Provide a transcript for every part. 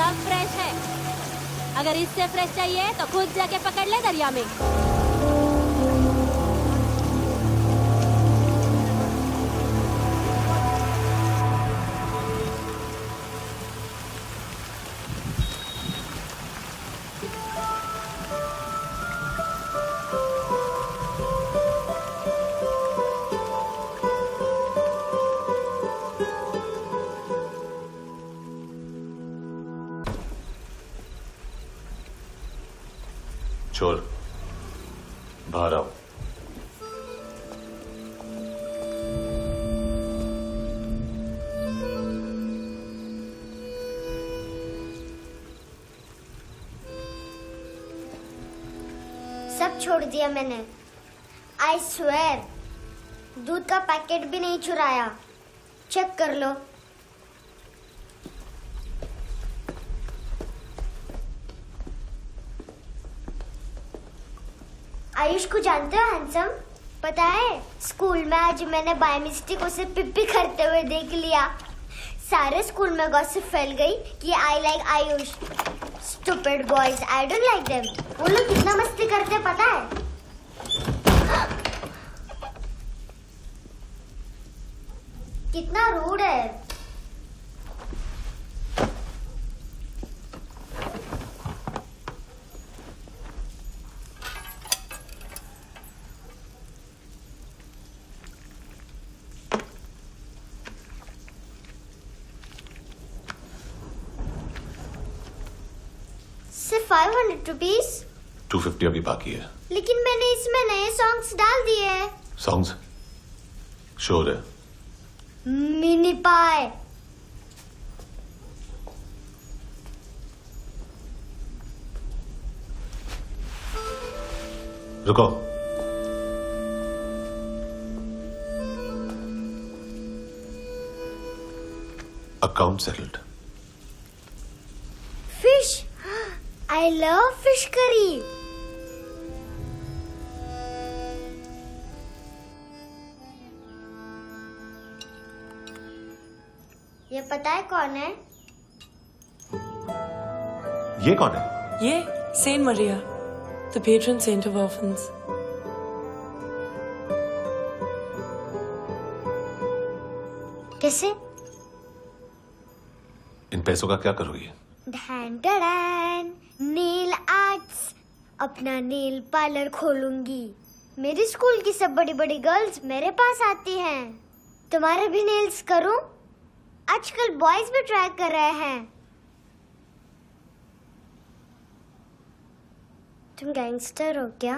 सब फ्रेश है। अगर इससे फ्रेश चाहिए तो खुद जाके पकड़ ले दरिया में। चोर, बाहर आओ। सब छोड़ दिया मैंने। आई स्वेयर, दूध का पैकेट भी नहीं चुराया। चेक कर लो। आयुष को जानते हो हैंडसम? पता है, स्कूल में आज मैंने बाय मिस्टेक उसे पिप्पी करते हुए देख लिया। सारे स्कूल में गॉसिप फैल गई कि I like Ayush. Stupid boys, I don't like them. वो लोग कितना मस्ती करते पता है? कितना रूड है। सिर्फ 500 रुपीज। 250 अभी बाकी है। लेकिन मैंने इसमें नए सॉन्ग्स डाल दिए हैं। सॉन्ग्स? शोर है। मिनी पाए। रुको। Account settled. Fish, I love fish curry. ये पता है कौन है? ये कौन है? ये saint Maria, the patron saint of orphans. कैसे? इन पैसों का क्या करोगी? ढैन ढैन, नेल आर्ट्स। अपना नेल पार्लर खोलूंगी। मेरी स्कूल की सब बड़ी बड़ी गर्ल्स मेरे पास आती हैं। तुम्हारे भी नेल्स करूं? आजकल बॉयज भी ट्राई कर रहे हैं। तुम गैंगस्टर हो क्या?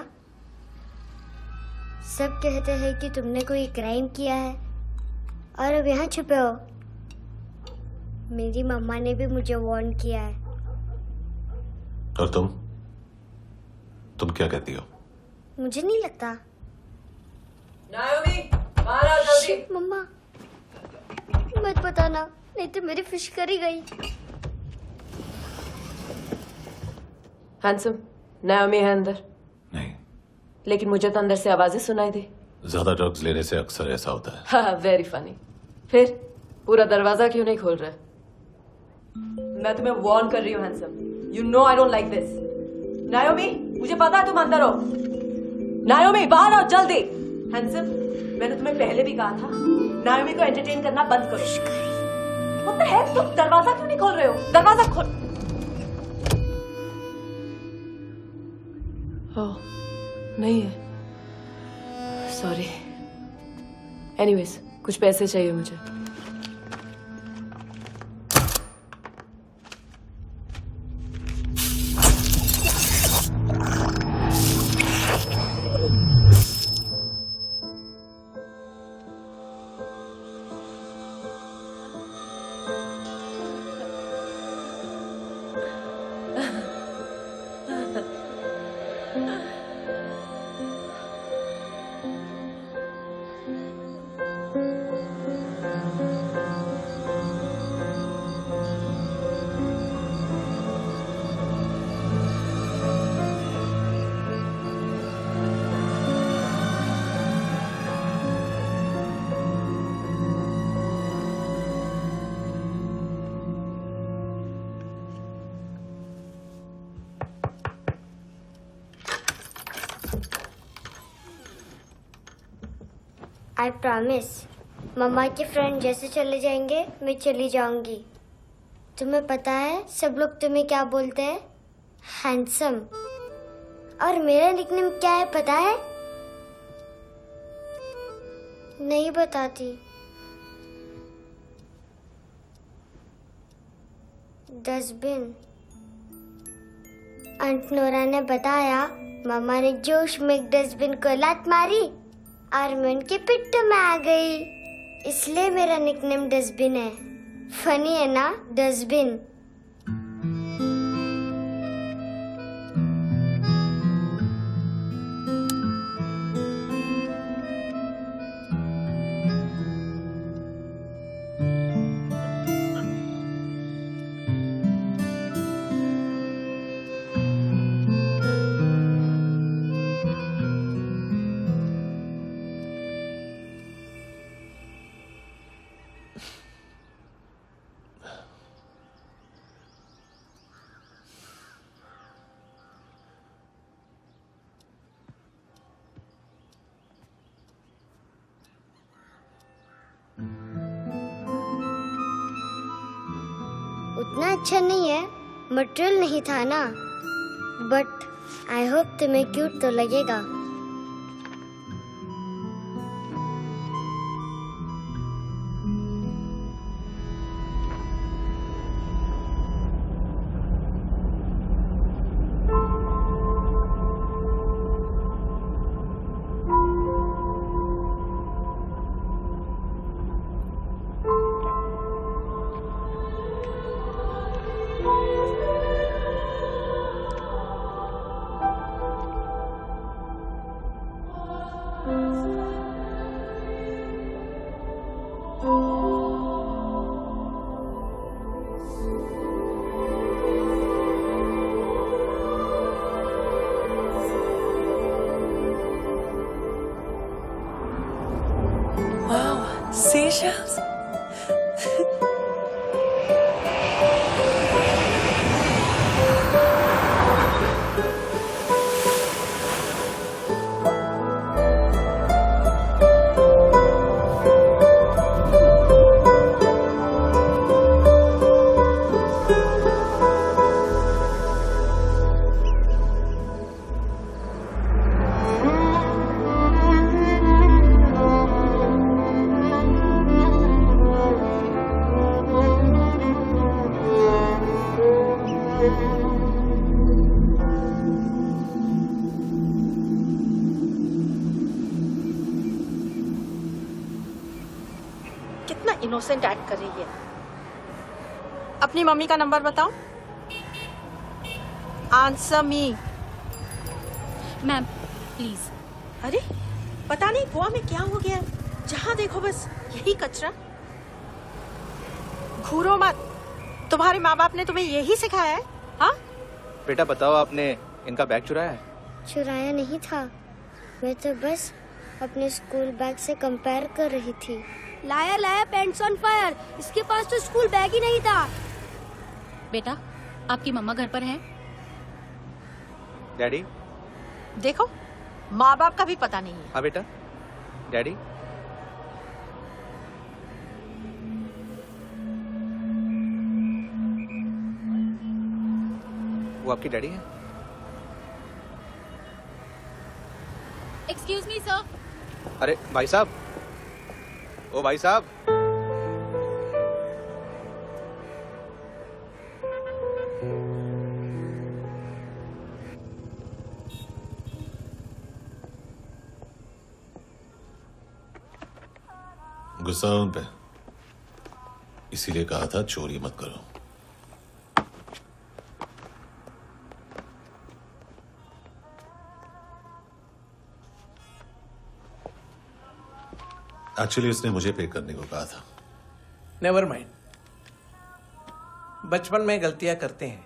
सब कहते हैं कि तुमने कोई क्राइम किया है और अब यहाँ छुपे हो। मेरी मम्मा ने भी मुझे वार्न किया है। और तुम क्या कहती हो? मुझे नहीं लगता। नायोमी, बाहर आओ जल्दी। शिट, मम्मा मत बताना, नहीं तो मेरी फिश करी गई। हैंडसम, नायोमी है अंदर। नहीं। लेकिन मुझे तो अंदर से आवाजें सुनाई दी। ज्यादा ड्रग्स लेने से अक्सर ऐसा होता है। हाँ, वेरी फनी। फिर पूरा दरवाजा क्यों नहीं खोल रहे? मैं तुम्हें वार्न कर रही हूँ handsome. You know I don't like this. नायोमी, मुझे पता है तुम अंदर हो। नायोमी, बाहर आओ जल्दी। हैंडसम, मैंने तुम्हें पहले भी कहा था नायोमी को एंटरटेन करना बंद करो। What the heck? तुम दरवाजा क्यों नहीं खोल रहे हो? दरवाजा खोल। ओह, नहीं है। सॉरी। एनीवेज, कुछ पैसे चाहिए मुझे। I promise. मम्मा के फ्रेंड जैसे चले जाएंगे मैं चली जाऊंगी। तुम्हें पता है सब लोग तुम्हें क्या बोलते हैं? हैंडसम। और मेरा निकनेम क्या है पता है? नहीं बताती। डस्टबिन। आंट नोरा ने बताया मामा ने जोश में एक डस्टबिन को लात मारी और मैं उनके पिट्ठू में आ गई, इसलिए मेरा निकनेम डस्टबिन है। फनी है ना डस्टबिन? उतना अच्छा नहीं है, मटेरियल नहीं था ना, बट आई होप तुम्हें क्यूट तो लगेगा। Seashells? कितना इनोसेंट एक्ट कर रही है। अपनी मम्मी का नंबर बताओ। Answer me. Ma'am please. अरे पता नहीं गोवा में क्या हो गया है, जहाँ देखो बस यही कचरा। घूरो मत, तुम्हारे माँ बाप ने तुम्हें यही सिखाया है? हाँ बेटा बताओ, आपने इनका बैग चुराया है? चुराया नहीं था, मैं तो बस अपने स्कूल बैग से कंपेयर कर रही थी। लाया लाया पैंट्स ऑन फायर, इसके पास तो स्कूल बैग ही नहीं था। बेटा आपकी मम्मा घर पर हैं? डैडी? देखो माँ बाप का भी पता नहीं है। हाँ बेटा। डैडी? वो आपकी डैडी है? Excuse me sir. अरे भाई साहब, ओ भाई साहब। गुस्सा उन पे, इसीलिए कहा था चोरी मत करो। एक्चुअली उसने मुझे पे करने को कहा था। नेवर माइंड, बचपन में गलतियां करते हैं,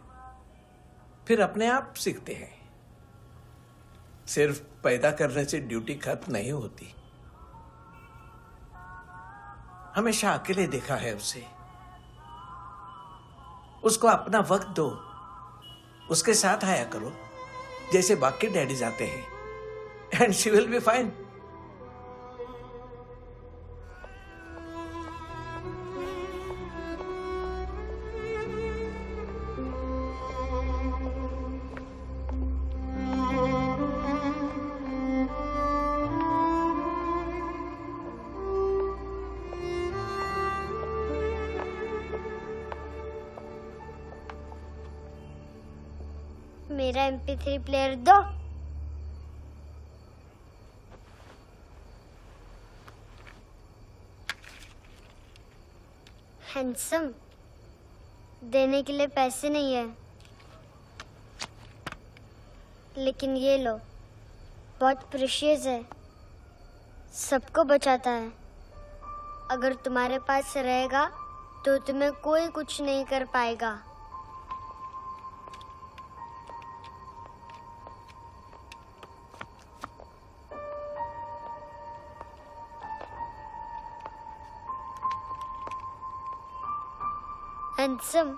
फिर अपने आप सीखते हैं। सिर्फ पैदा करने से ड्यूटी खत्म नहीं होती। हमेशा अकेले देखा है उसे। उसको अपना वक्त दो, उसके साथ आया करो जैसे बाकी डैडीज आते हैं, and she will be fine. मेरा MP3 प्लेयर दो। हैंडसम, देने के लिए पैसे नहीं है, लेकिन ये लो, बहुत प्रेशियस है, सबको बचाता है। अगर तुम्हारे पास रहेगा तो तुम्हें कोई कुछ नहीं कर पाएगा। हैंडसम,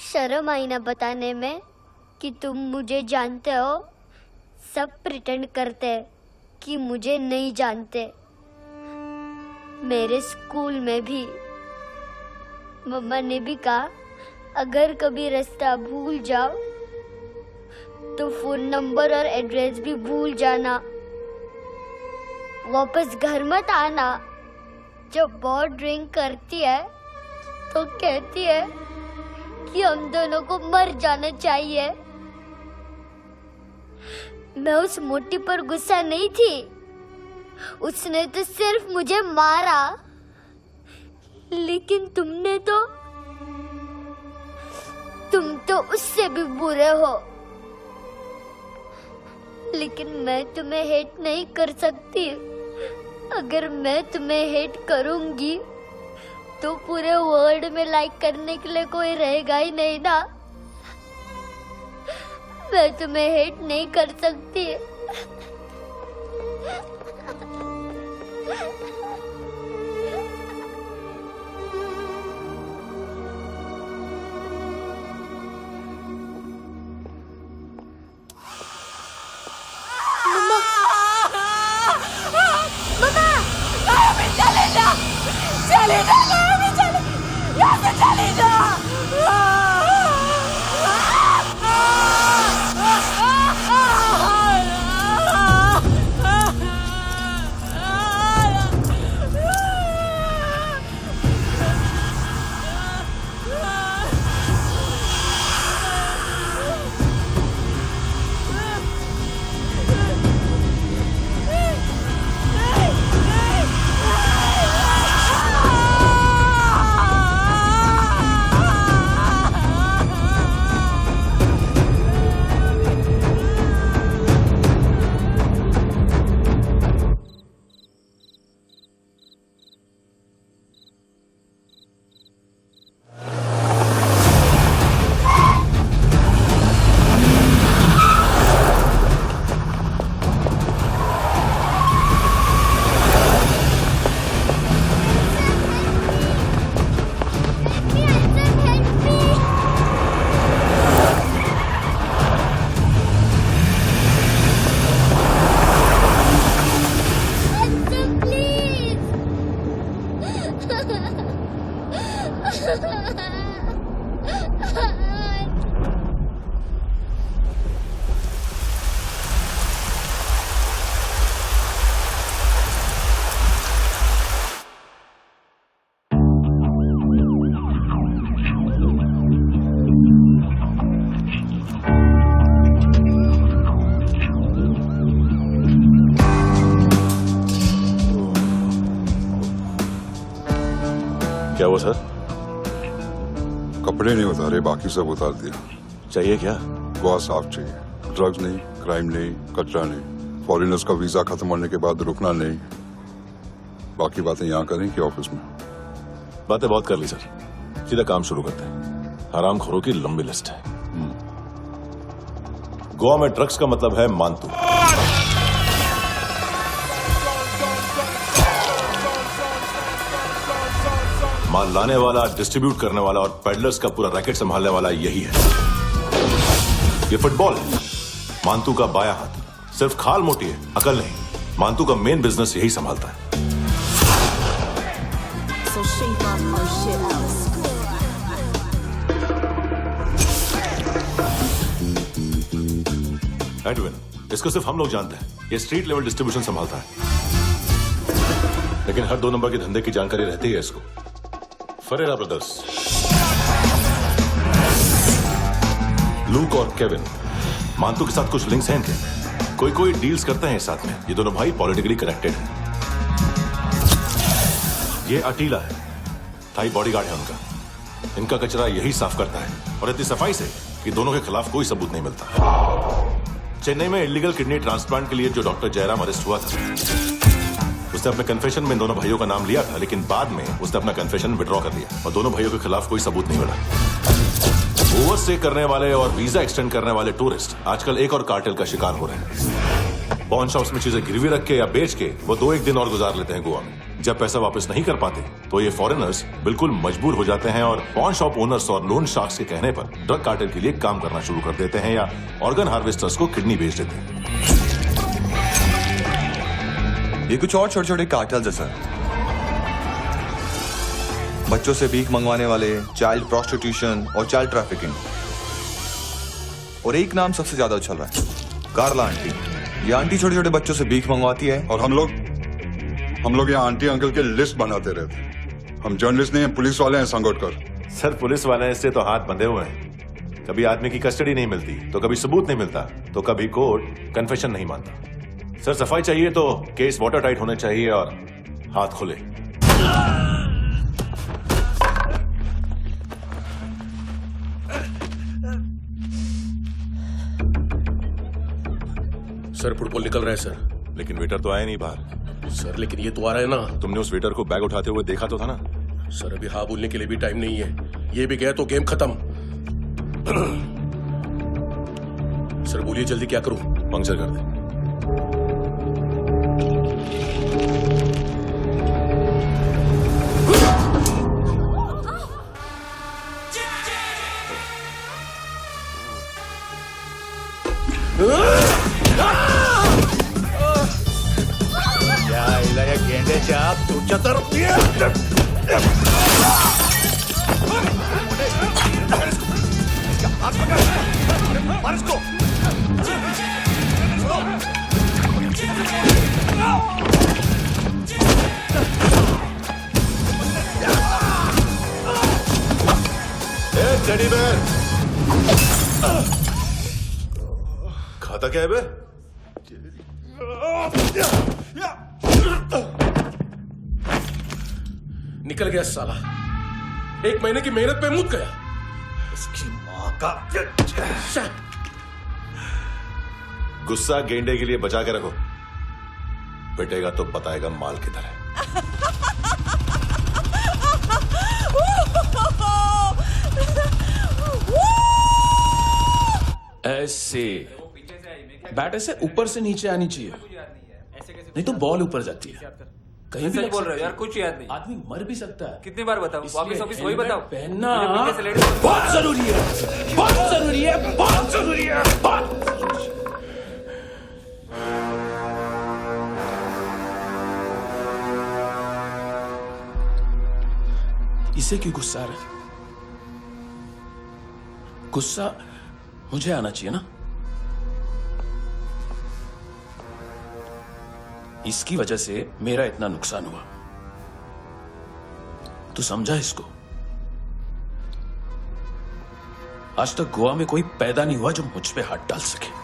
शर्म आई ना बताने में कि तुम मुझे जानते हो। सब प्रिटेंड करते हैं कि मुझे नहीं जानते। मेरे स्कूल में भी मम्मा ने भी कहा, अगर कभी रास्ता भूल जाओ तो फोन नंबर और एड्रेस भी भूल जाना। वापस घर मत आना। जब बहुत ड्रिंक करती है तो कहती है कि हम दोनों को मर जाना चाहिए। मैं उस मोटी पर गुस्सा नहीं थी, उसने तो सिर्फ मुझे मारा। लेकिन तुम तो उससे भी बुरे हो। लेकिन मैं तुम्हें हेट नहीं कर सकती। अगर मैं तुम्हें हेट करूंगी तो पूरे वर्ल्ड में लाइक करने के लिए कोई रहेगा ही नहीं ना। मैं तुम्हें हेट नहीं कर सकती। क्या हुआ सर? कपड़े नहीं उतारे, बाकी सब उतार दिया। चाहिए क्या? बहुत साफ चाहिए। ड्रग्स नहीं, क्राइम नहीं, कचरा नहीं। फॉरेनर्स का वीजा खत्म होने के बाद रुकना नहीं। बाकी बातें यहाँ करें कि ऑफिस में? बातें बहुत कर ली सर, सीधा काम शुरू करते हैं। हरामखोरों की लंबी लिस्ट है। गोवा में ड्रग्स का मतलब है मानतू। माल लाने वाला, डिस्ट्रीब्यूट करने वाला और पेडलर्स का पूरा रैकेट संभालने वाला यही है। ये फुटबॉल है, मानतू का बायां हाथ। सिर्फ खाल मोटी है, अकल नहीं। मानतू का मेन बिजनेस यही संभालता है। एडविन, इसको सिर्फ हम लोग जानते हैं। ये स्ट्रीट लेवल डिस्ट्रीब्यूशन संभालता है, लेकिन हर 2 नंबर के धंधे की जानकारी रहती है इसको। Ferreira brothers. लूक और केविन, मांतू के साथ कुछ लिंक्स हैं इनके? कोई डील्स करते हैं साथ में। ये दोनों भाई पॉलिटिकली कनेक्टेड हैं। ये अटीला है, थाई बॉडीगार्ड है उनका। इनका कचरा यही साफ करता है और इतनी सफाई से कि दोनों के खिलाफ कोई सबूत नहीं मिलता। चेन्नई में इलीगल किडनी ट्रांसप्लांट के लिए जो डॉक्टर जयराम अरेस्ट हुआ था, उसने अपने कन्फेशन में दोनों भाइयों का नाम लिया था, लेकिन बाद में उसने अपना कन्फेशन विड्रॉ कर लिया और दोनों भाइयों के खिलाफ कोई सबूत नहीं मिला। ओवरस्टे करने वाले और वीजा एक्सटेंड करने वाले टूरिस्ट आजकल एक और कार्टेल का शिकार हो रहे हैं। पॉन शॉप्स में चीजें गिरवी रख के या बेच के वो 2-1 दिन और गुजार लेते हैं गोवा में। जब पैसा वापस नहीं कर पाते तो ये फॉरेनर्स बिल्कुल मजबूर हो जाते हैं और पॉन शॉप ओनर्स और लोन शार्क्स के कहने पर ड्रग कार्टेल के लिए काम करना शुरू कर देते हैं या ऑर्गन हार्वेस्टर्स को किडनी बेच देते हैं। ये कुछ और छोटे छोटे कार्टेल्स है सर। बच्चों से भीख मंगवाने वाले, चाइल्ड प्रोस्टिट्यूशन और चाइल्ड ट्रैफिकिंग। और एक नाम सबसे ज्यादा उछल रहा है, कार्ला आंटी। ये आंटी छोटे छोटे बच्चों से भीख मंगवाती है और हम लोग यहाँ आंटी अंकल के लिस्ट बनाते रहते हैं। हम जर्नलिस्ट नहीं हैं, पुलिस वाले हैं संगोटकर। सर पुलिस वाले इससे तो हाथ बंधे हुए हैं। कभी आदमी की कस्टडी नहीं मिलती तो कभी सबूत नहीं मिलता तो कभी कोर्ट कन्फेशन नहीं मानता। सर सफाई चाहिए तो केस वाटर टाइट होने चाहिए और हाथ खुले। सर फुटबॉल निकल रहा है सर। लेकिन वेटर तो आया नहीं बाहर। सर लेकिन ये तो आ रहा है ना। तुमने उस वेटर को बैग उठाते हुए देखा तो था ना। सर अभी हाँ बोलने के लिए भी टाइम नहीं है। ये भी गया तो गेम खत्म। सर बोलिए जल्दी क्या करूं? पंक्चर कर दे। गेंड्याच्या तुमच्या तर टेडी बेयर खाता क्या है बे? निकल गया साला। 1 महीने की मेहनत पे मुक गया। इसकी माँ का गुस्सा गेंडे के लिए बचा के रखो, पिटेगा तो बताएगा माल किधर है। ऐसे बैट ऐसे ऊपर से नीचे आनी चाहिए, नहीं तो बॉल ऊपर जाती है। कहीं भी बोल रहे हो यार, कुछ याद नहीं। आदमी मर भी सकता है। कितनी बार बताऊं? वापिस वही बताओ। पहनना बहुत जरूरी है, बहुत जरूरी है, बहुत जरूरी है, बहुत। इसे क्यों गुस्सा आ रहा है? गुस्सा मुझे आना चाहिए ना। इसकी वजह से मेरा इतना नुकसान हुआ। तू समझा इसको? आज तक गोवा में कोई पैदा नहीं हुआ जो मुझ पे हाथ डाल सके।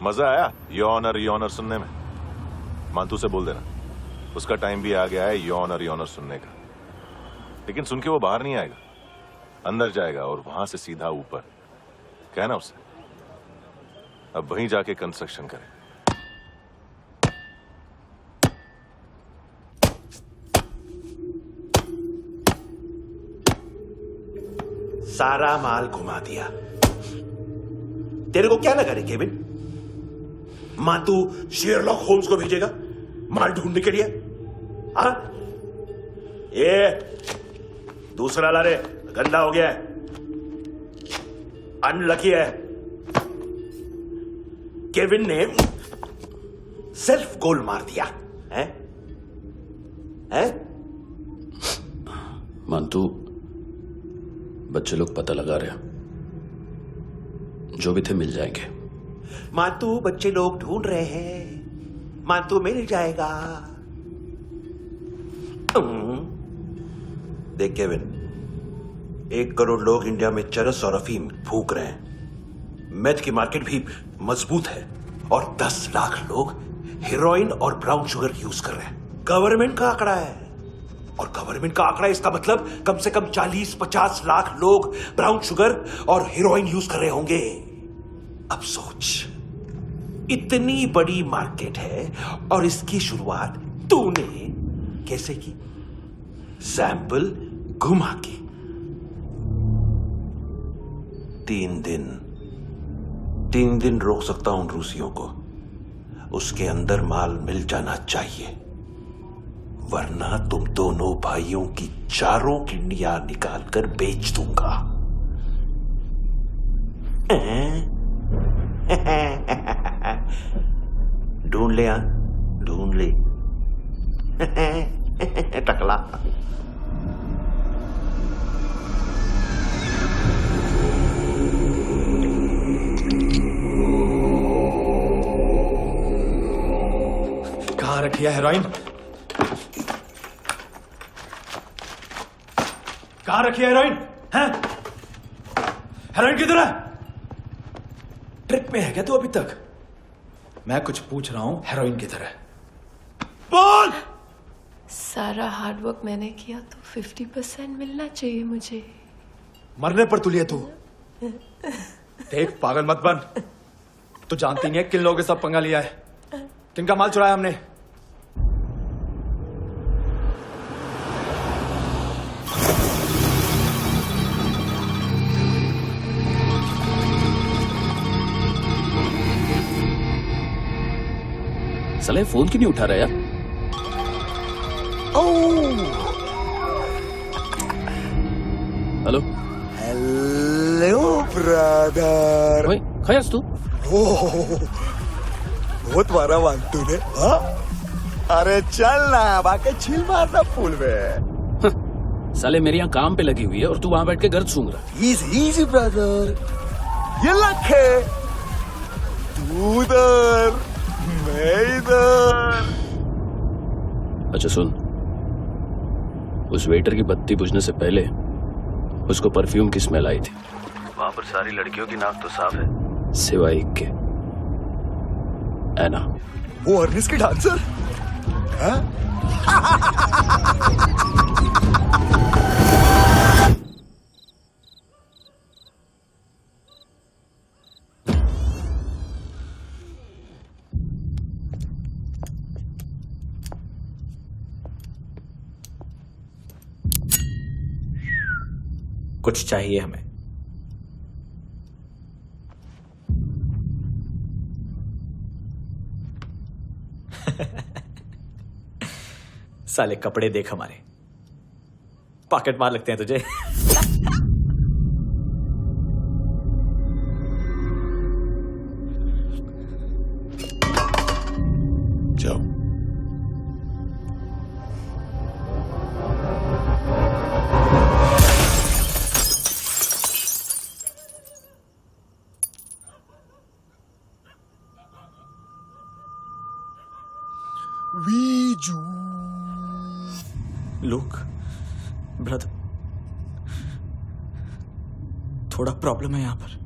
मजा आया यॉनर सुनने में? मांतू से बोल देना उसका टाइम भी आ गया है यॉनर सुनने का। लेकिन सुन के वो बाहर नहीं आएगा, अंदर जाएगा और वहां से सीधा ऊपर। कहना उसे अब वहीं जाके कंस्ट्रक्शन करे। सारा माल घुमा दिया। तेरे को क्या लगा रे केविन? मातू शेरलॉक होम्स को भेजेगा माल ढूंढने के लिए? हाँ? ये दूसरा ला रे, गंदा हो गया है, अनलकी है। केविन ने सेल्फ गोल मार दिया है? मांतू बच्चे लोग पता लगा रहे हैं। जो भी थे मिल जाएंगे। मातू बच्चे लोग ढूंढ रहे हैं, मातू मिल जाएगा। देख केविन, 1 करोड़ लोग इंडिया में चरस और अफीम फूक रहे हैं। मेथ की मार्केट भी मजबूत है और 10 लाख लोग हेरोइन और ब्राउन शुगर यूज कर रहे हैं। गवर्नमेंट का आंकड़ा है, और गवर्नमेंट का आंकड़ा इसका मतलब कम से कम 40-50 लाख लोग ब्राउन शुगर और हेरोइन यूज कर रहे होंगे। अब सोच, इतनी बड़ी मार्केट है और इसकी शुरुआत तूने कैसे की? सैंपल घुमा के। 3 दिन रोक सकता हूं रूसियों को, उसके अंदर माल मिल जाना चाहिए, वरना तुम दोनों भाइयों की 4 किडनियां निकाल कर बेच दूंगा। ढूंढ ले, ढूंढ ले टकला। कहाँ रखी है हेरोइन? कहाँ रखी है हेरोइन? हैं? हेरोइन किधर है? ट्रिप में है क्या तू अभी तक? मैं कुछ पूछ रहा हूं, हेरोइन किधर है? बोल! सारा हार्डवर्क मैंने किया तो 50% मिलना चाहिए मुझे। मरने पर तुलिए तू। देख पागल मत बन। तू जानती नहीं है किन लोगों के साथ पंगा लिया है, किनका माल चुराया हमने। साले फोन क्यों नहीं उठा रहा यार? Hello hello brother. ओए खयास तू? बहुत मारा मानतू ने। हाँ? अरे चल ना, बाकी चिल मारना फूल में। साले मेरे यहाँ काम पे लगी हुई है और तू वहां बैठ के गर्द सूंघ रहा। इजी ब्रदर, ये लक है। तू उधर, मैं इधर। अच्छा सुन, उस वेटर की बत्ती बुझने से पहले उसको परफ्यूम की स्मेल आई थी। वहां पर सारी लड़कियों की नाक तो साफ है, सिवाय एक के, एना। वो अर्निस की डांसर? हाँ? कुछ चाहिए हमें। साले कपड़े देख हमारे, पॉकेट मार लगते हैं तुझे। जाओ। लुक ब्रदर, थोड़ा प्रॉब्लम है यहां पर।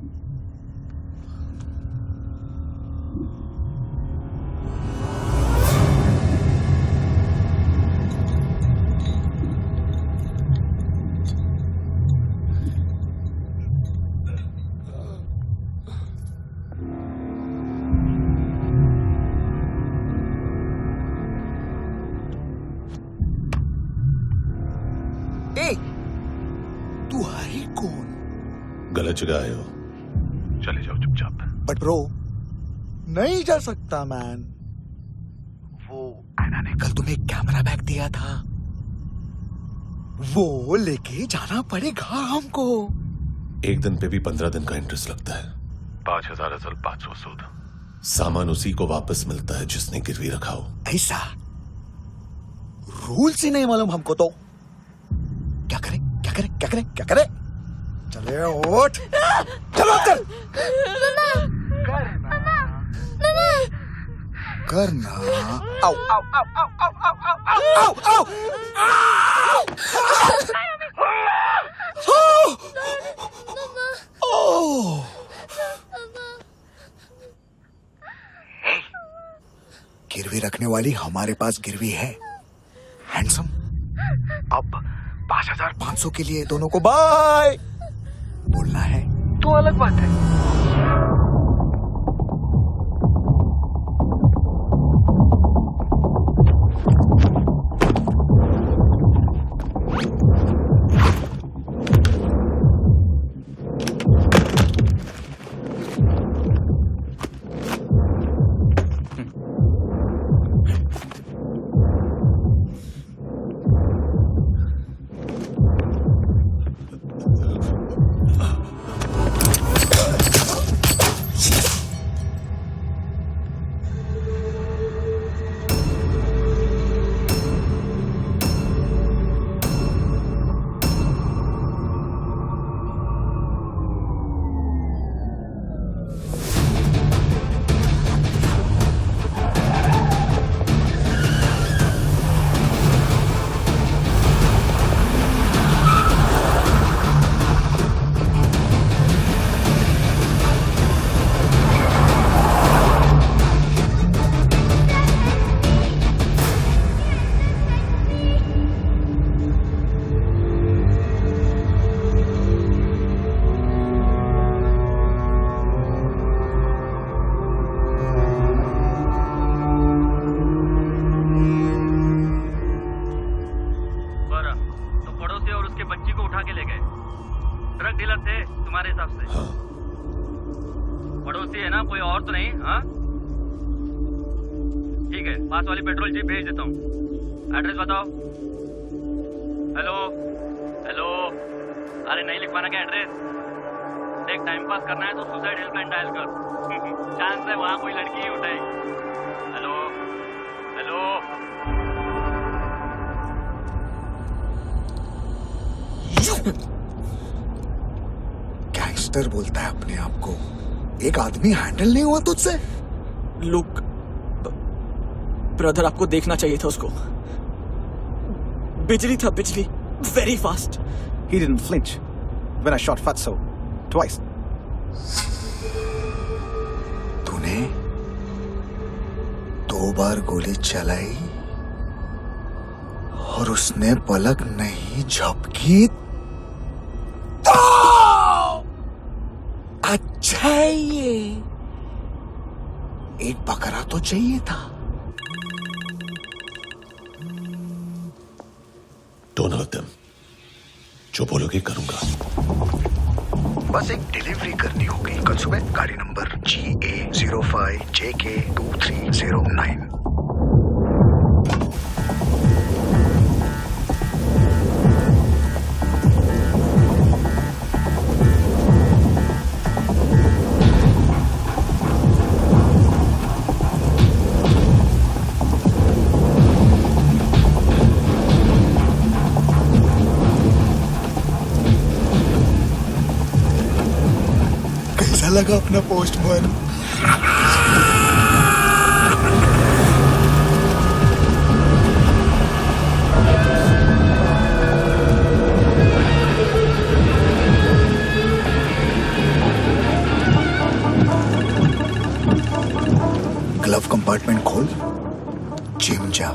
तू है कौन? गलत जगह आए हो, चले जाओ चुपचाप। बट ब्रो, नहीं जा सकता मैन। वो एना ने कल तुम्हें कैमरा बैग दिया था, वो लेके जाना पड़ेगा हमको। 1 दिन पे भी 15 दिन का इंटरेस्ट लगता है। 5000 असल 500 सूद। सामान उसी को वापस मिलता है जिसने गिरवी रखा हो। ऐसा रूल्स ही नहीं मालूम हमको तो। क्या करें क्या करें क्या करें क्या करें? चले उठ, चलो चल। करना। आओ आओ आओ आओ आओ आओ आओ आओ आओ। गिरवी रखने वाली हमारे पास गिरवी है हैंडसम। अब 5,500 के लिए दोनों को बाय बोलना है तो अलग बात है। पड़ोसी है ना, कोई और तो नहीं? हाँ ठीक है, पास वाली पेट्रोल जीप भेज देता हूँ। एड्रेस बताओ। हेलो हेलो, अरे नहीं लिख पाना क्या एड्रेस? देख टाइम पास करना है तो सुसाइड हेल्पलाइन डायल कर। चांस है वहाँ कोई लड़की ही उठाएगी। हेलो हेलो, गैंगस्टर बोलता है अपने आप को। एक आदमी हैंडल नहीं हुआ तुझसे? लुक ब्रदर, आपको देखना चाहिए था उसको। बिजली था, बिजली, very fast. He didn't flinch when I shot Fatso twice. तूने 2 बार गोली चलाई और उसने पलक नहीं झपकी तो अच्छा है ये। एक बकरा तो चाहिए था। Don't hurt them. जो बोलोगे करूंगा। बस एक डिलीवरी करनी होगी कल सुबह। गाड़ी नंबर GA05JK2309। कैसा लगा अपना पोस्टमैन? ग्लव कंपार्टमेंट खोल, जिम जा।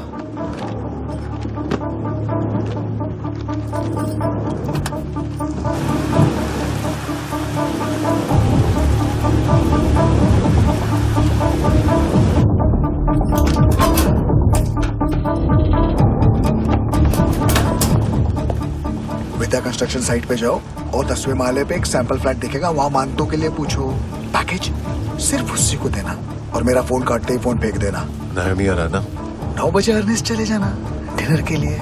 विद्या कंस्ट्रक्शन साइट पे जाओ और 10वें माले पे एक सैंपल फ्लैट दिखेगा, वहां मानतों के लिए पूछो। पैकेज सिर्फ उसी को देना और मेरा फोन काटते ही फोन फेंक देना। नायोमी आ रहा ना? 9 बजे अर्नेस्ट चले जाना डिनर के लिए।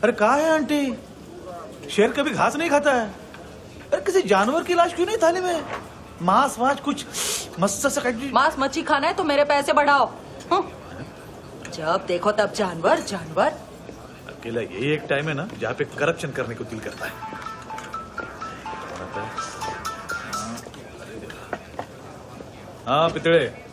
अरे कहा है आंटी, शेर कभी घास नहीं खाता है। अरे किसी जानवर की लाश क्यों नहीं थाली में? मांस वास कुछ मस्त से काट। मांस मच्छी खाना है तो मेरे पैसे बढ़ाओ। जब देखो तब जानवर जानवर। अकेला यही एक टाइम है ना जहाँ पे करप्शन करने को दिल करता है। हाँ पितड़े,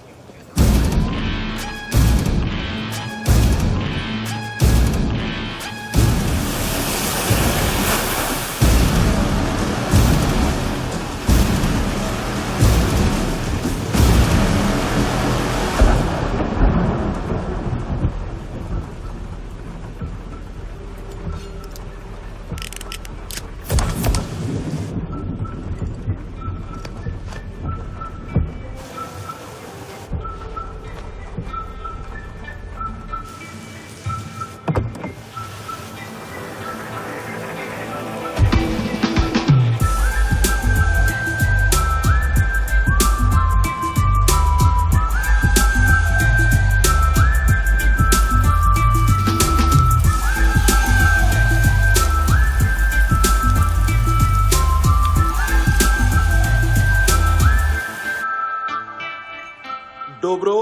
डोब्रो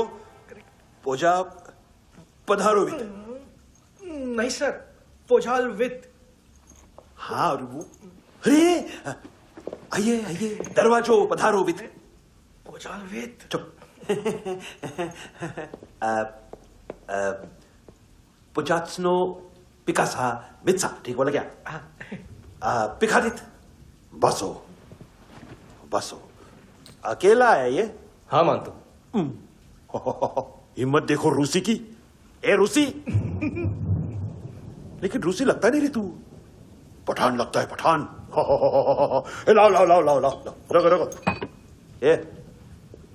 पोजा पधारोवित। नहीं सर, पोझाल विथ। हाँ और वो, अरे आइए आइए, दरवाजो पधारोवित। पोझाल विथ। चुप। पुजात्सनो पिकासा मित्सा, ठीक बोला क्या? पिकादित बसो बसो। अकेला है ये? हाँ मानतो। हिम्मत देखो रूसी की। ए रूसी, लेकिन रूसी लगता नहीं रे तू, पठान लगता है पठान। लाओ लाओ लाओ लाओ लाओ, रगो रगो। ए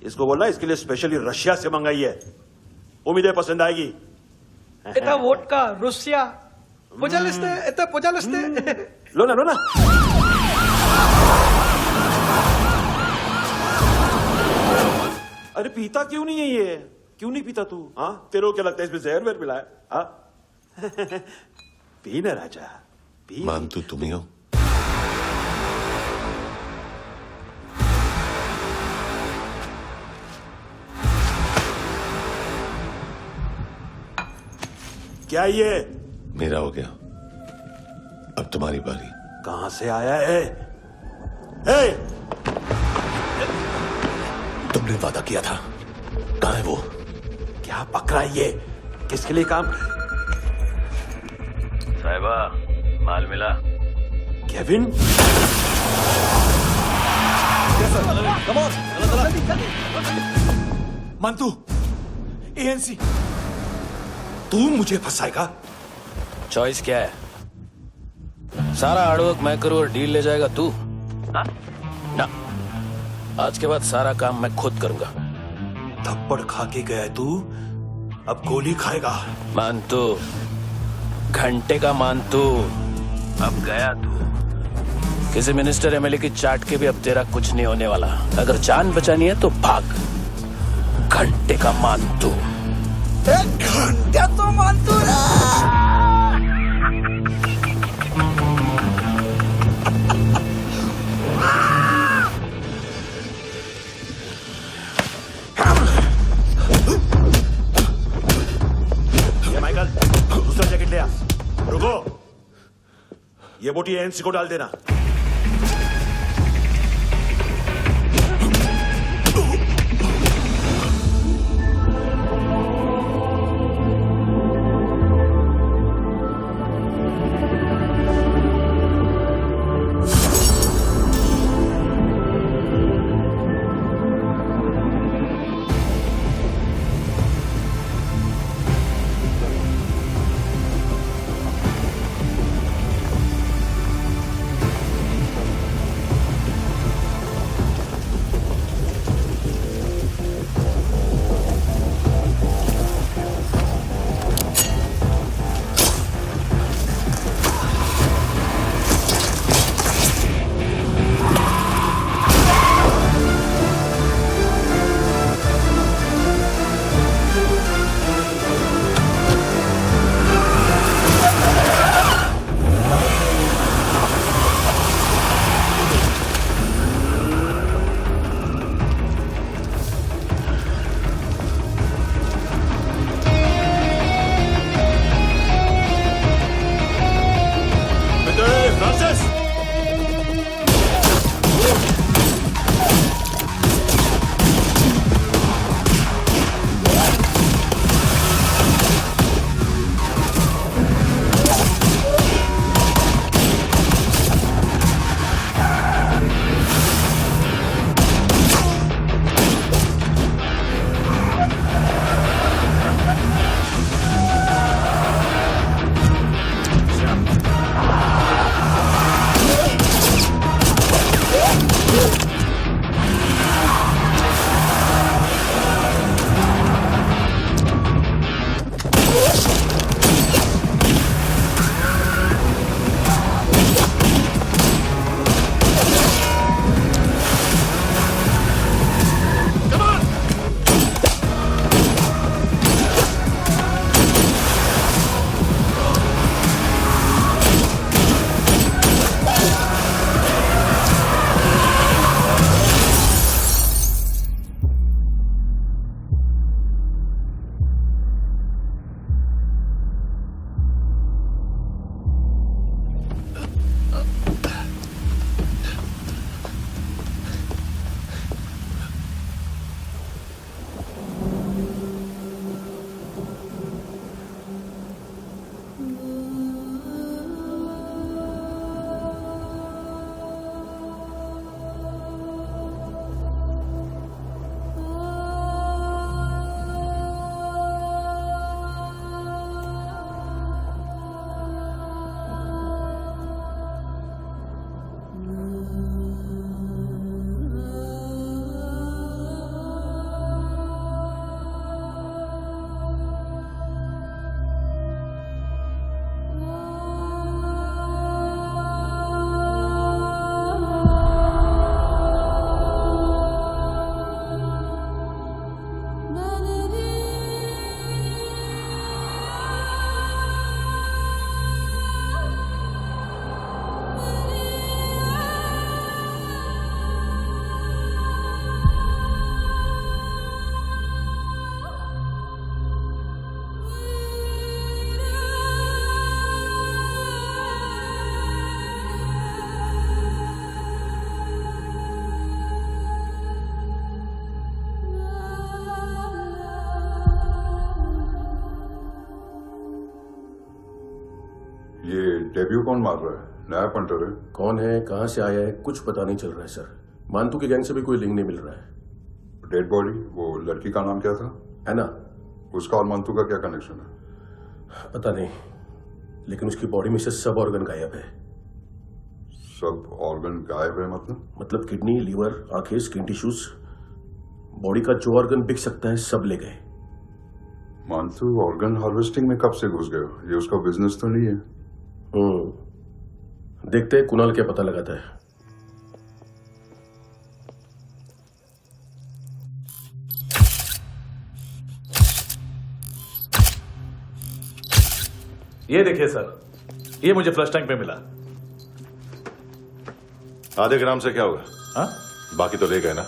इसको बोलना इसके लिए स्पेशली रशिया से मंगाई है, उम्मीद है पसंद आएगी। इतना वोडका रुसिया पोझालिस्ते, इतना पोझालिस्ते। लो ना लो ना। अरे पीता क्यों नहीं है ये? क्यों नहीं पीता तू? हाँ तेरे को क्या लगता है इसमें जहर वहर मिला है? हाँ पी ना राजा पी। मानतू तुम ही हो? क्या ये? मेरा हो गया, अब तुम्हारी बारी। कहां से आया है? हे! तुमने वादा किया था, कहां है वो? क्या पकड़ा ये? किसके लिए काम? साहिबा माल मिला? केविन? मंतू, एएनसी। तू मुझे फंसाएगा? चॉइस क्या है? सारा हार्डवर्क मैं करूं और डील ले जाएगा तू? ना, आज के बाद सारा काम मैं खुद करूंगा। थप्पड़ खा के गया तू, अब गोली खाएगा। मानतू, घंटे का मानतू, अब गया तू। किसी मिनिस्टर एमएलए की चाट के भी अब तेरा कुछ नहीं होने वाला। अगर जान बचानी है तो भाग। घंटे का मानतू। घंटा तो मानतू ना। माइकल, दूसरा जैकेट ले आ। रुको, ये बोटी एएनसी को डाल देना। ये डेब्यू कौन मार रहा है? नया पंटर है? कौन है, कहां से आया है, कुछ पता नहीं चल रहा है सर। मानतू के गैंग से भी कोई लिंक नहीं मिल रहा है। डेड बॉडी, वो लड़की का नाम क्या था? है ना? उसका और मंतू का क्या कनेक्शन है? पता नहीं, लेकिन उसकी बॉडी में से सब ऑर्गन गायब है। सब ऑर्गन गायब है मतलब किडनी, लीवर, आंखें, स्किन टिश्यूज, बॉडी का जो ऑर्गन बिक सकता है सब ले गए। मंतू ऑर्गन हार्वेस्टिंग में कब से घुस गए? ये उसका बिजनेस तो नहीं है? देखते हैं कुणाल क्या पता लगाता है। ये देखिए सर, ये मुझे फ्लश टैंक में मिला। आधे ग्राम से क्या होगा? हाँ? बाकी तो ले गए ना?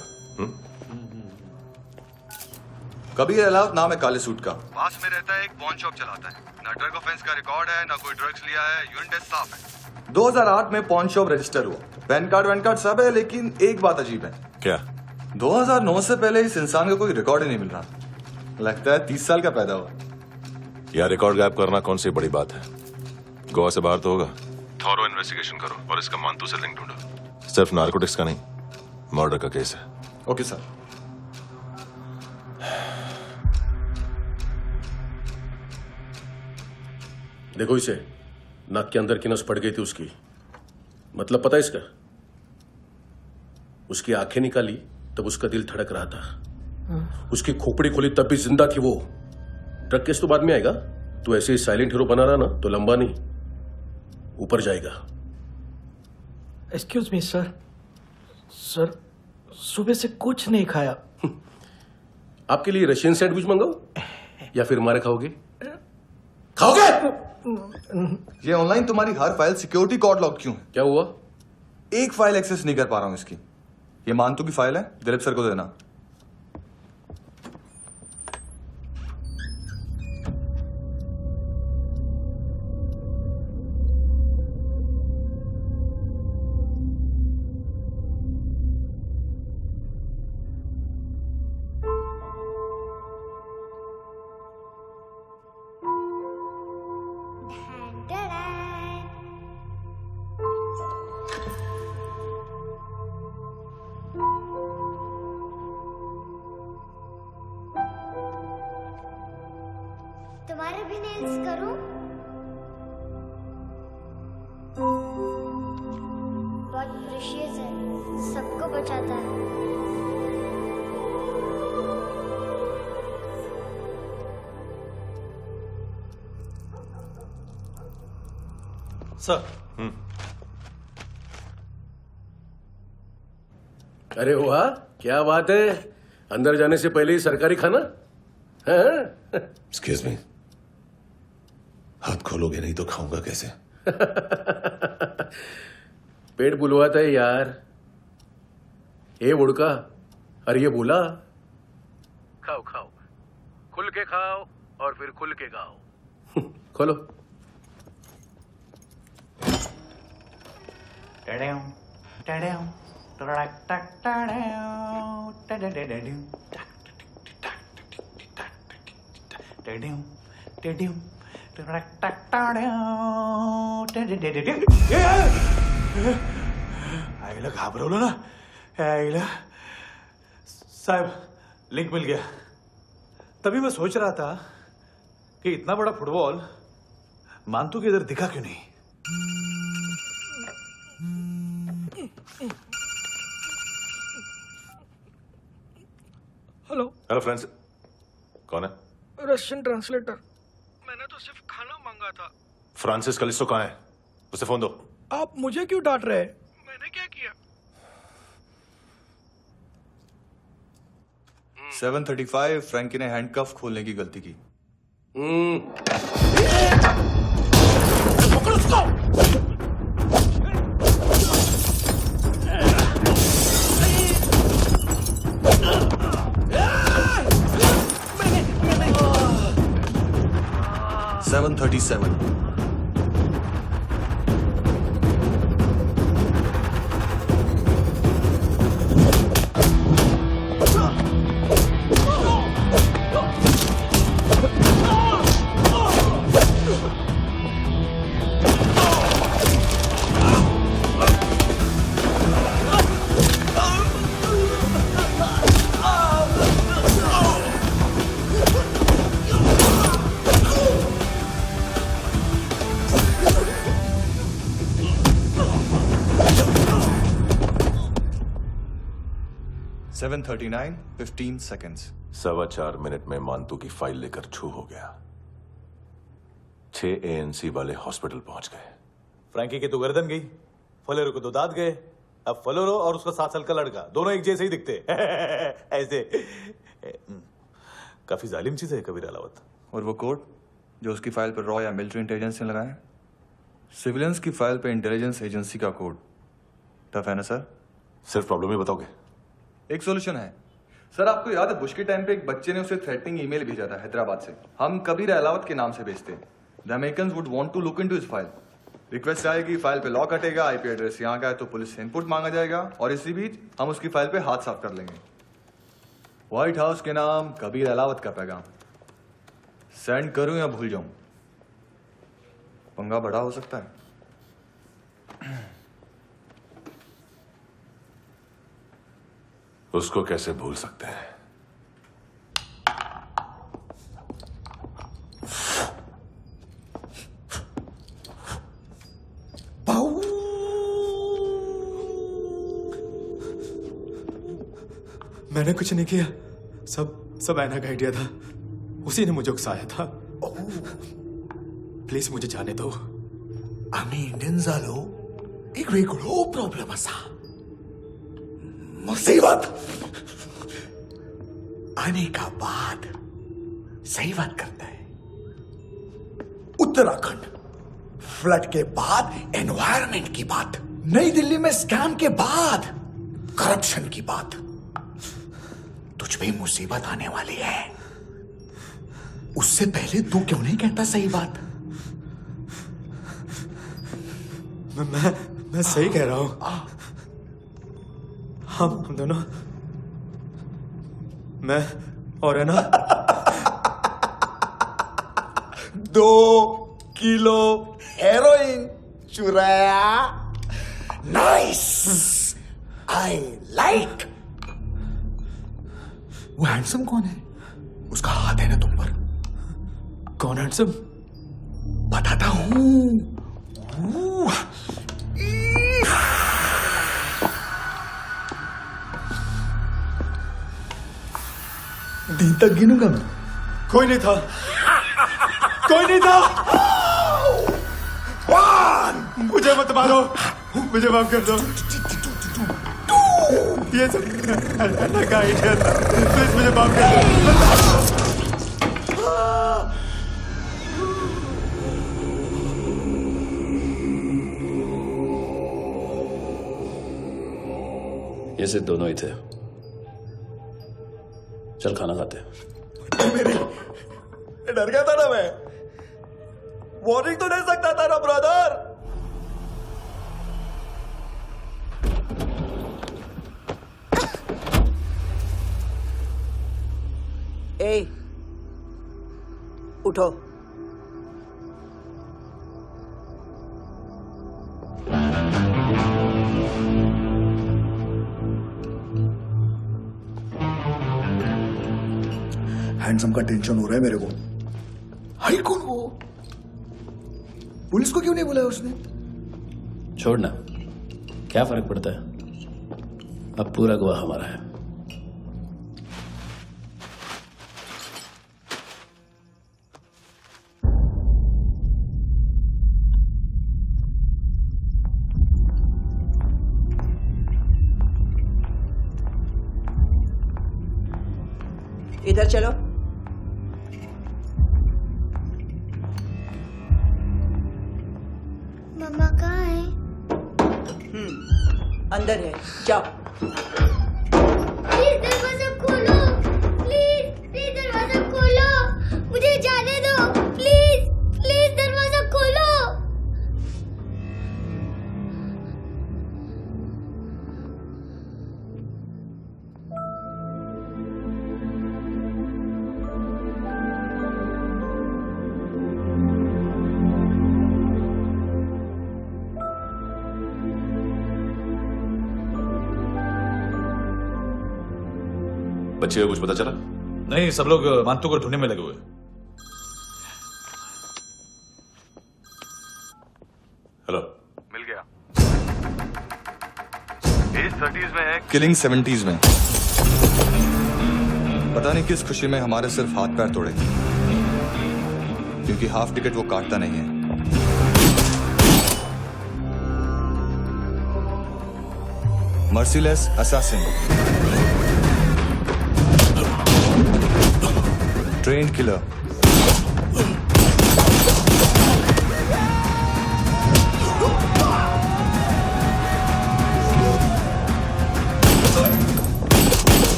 कबीर अलाउत नाम है काले सूट का, पास में रहता है, एक पॉन शॉप चलाता है। ना ड्रग ऑफेंस का रिकॉर्ड है, ना कोई ड्रग्स लिया है, यूरिन टेस्ट साफ है। 2008 में पॉन शॉप रजिस्टर हुआ, पैन कार्ड सब है, लेकिन एक बात अजीब है। क्या? 2009 से पहले इस इंसान का कोई रिकॉर्ड ही नहीं मिल रहा। लगता है 30 साल का पैदा हुआ। यार रिकॉर्ड गायब करना कौन सी बड़ी बात है? गोवा से बाहर तो होगा। थॉरो इन्वेस्टिगेशन करो और इसका मानतू से लिंक ढूंढो। सिर्फ नार्कोटिक्स का नहीं, मर्डर का केस है। Okay sir. देखो इसे, नाक के अंदर की नस पड़ गई थी उसकी। मतलब पता है इसका? उसकी आंखें निकाली तब उसका दिल धड़क रहा था। उसकी खोपड़ी खोली तब भी जिंदा थी वो। ड्रग केस तो बाद में आएगा। तो ऐसे ही साइलेंट हीरो बना रहा ना तो लंबा नहीं, ऊपर जाएगा। एक्सक्यूज मी सर, सर सुबह से कुछ नहीं खाया। आपके लिए रशियन सैंडविच मंगाओ या फिर मारे खाओगे? खाओगे? ये ऑनलाइन तुम्हारी हर फाइल सिक्योरिटी कोड लॉक क्यों है? क्या हुआ? एक फाइल एक्सेस नहीं कर पा रहा हूं इसकी। ये मानतू की फाइल है, दिलीप सर को देना। तुम्हारे भी नेल्स करूं? बहुत प्रेशियस है, सबको बचाता है। सर। अरे वाह, क्या बात है। अंदर जाने से पहले ही सरकारी खाना। एक्सक्यूज मी, हाथ खोलोगे नहीं तो खाऊंगा कैसे? पेट बुलवाता है यार। ए बुड़का, अरे ये बोला। खाओ खाओ, खुल के खाओ और फिर खुल के गाओ। खोलो। आईला घाबरवलं ना आईला। साहब लिंक मिल गया। तभी मैं सोच रहा था कि इतना बड़ा फुटबॉल मानतू के इधर दिखा क्यों नहीं। हेलो हेलो फ्रेंड्स, कौन है? Russian translator. मैंने तो सिर्फ खाना मांगा था। फ्रांसिस कलिस्टो कहाँ है? उसे फोन दो। आप मुझे क्यों डांट रहे हैं? मैंने क्या किया? 735 फ्रैंकी ने हैंडकफ खोलने की गलती की। पकड़ो उसको। 737 Oh! 7:39, 15 seconds. 4.25 मिनट में मानतू की फाइल लेकर छू हो गया। 6 ANC वाले हॉस्पिटल पहुंच गए। फ्रैंकी की तो गर्दन गई, फलेरो को तो दांत गए। अब फलेरो और उसका 7 साल का लड़का दोनों एक जैसे ही दिखते ऐसे। काफी जालिम चीज है कबीर अलावत। और वो कोड जो उसकी फाइल पर रॉ या मिलिट्री इंटेलिजेंस ने लगाया, सिविलियंस की फाइल पे इंटेलिजेंस एजेंसी का कोड। टफ है ना सर? सिर्फ प्रॉब्लम ही बताओगे? एक सॉल्यूशन है सर। आपको याद है बुश के टाइम पे एक बच्चे ने उसे थ्रेटनिंग ईमेल भेजा था हैदराबाद से। हम कबीर अलावत के नाम से भेजते हैं। The Americans would want to look into his file. Request आएगी, फाइल पे लॉक हटेगा, आईपी एड्रेस यहाँ का है तो पुलिस से इनपुट मांगा जाएगा और इसी बीच हम उसकी फाइल पे हाथ साफ कर लेंगे। व्हाइट हाउस के नाम कबीर अलावत का पैगाम। सेंड करूं या भूल जाऊं? पंगा बड़ा हो सकता है। उसको कैसे भूल सकते हैं? मैंने कुछ नहीं किया, सब ऐना का आइडिया था। उसी ने मुझे उकसाया था। प्लीज मुझे जाने दो। आम्ही इंडियन झालो एक वेगळो प्रॉब्लेम असा, मुसीबत आने का बाद। सही बात करता है। उत्तराखंड फ्लड के बाद एनवायरनमेंट की बात, नई दिल्ली में स्कैम के बाद करप्शन की बात। तुझ पे मुसीबत आने वाली है, उससे पहले तू क्यों नहीं कहता सही बात? मैं सही कह रहा हूं। हम दोनों, मैं और है ना 2 किलो हेरोइन चुराया। Nice, I like. वो हैंडसम कौन है? उसका हाथ है ना तुम पर? कौन हैंडसम? बताता हूं। दिन तक गिनूंगा मैं। कोई नहीं था, कोई नहीं था। मुझे मत मारो, मुझे माफ कर दो। ये सब ऐना का आइडिया था। प्लीज मुझे माफ कर दो। ये सिर्फ दोनों ही थे। चल खाना खाते। डर गया था ना मैं। वार्निंग तो दे सकता था ना ब्रदर। ए, उठो। हैंडसम का टेंशन हो रहा है मेरे को। हाई कौन वो? पुलिस को क्यों नहीं बुलाया उसने? छोड़ना, क्या फर्क पड़ता है? अब पूरा गवाह हमारा है। इधर चलो। मम्मा कहाँ है? अंदर है, जाओ। प्लीज दरवाजा खोलो, प्लीज दरवाजा खोलो, मुझे जाने दो, प्लीज दरवाजा खोलो। बच्चे को कुछ पता चला? नहीं, सब लोग मानतू को ढूंढने में लगे हुए। हेलो, मिल गया। एज 30s में है, किलिंग 70s में। पता नहीं किस खुशी में हमारे सिर्फ हाथ पैर तोड़े, क्योंकि हाफ टिकट वो काटता नहीं है। Merciless assassin, trained killer,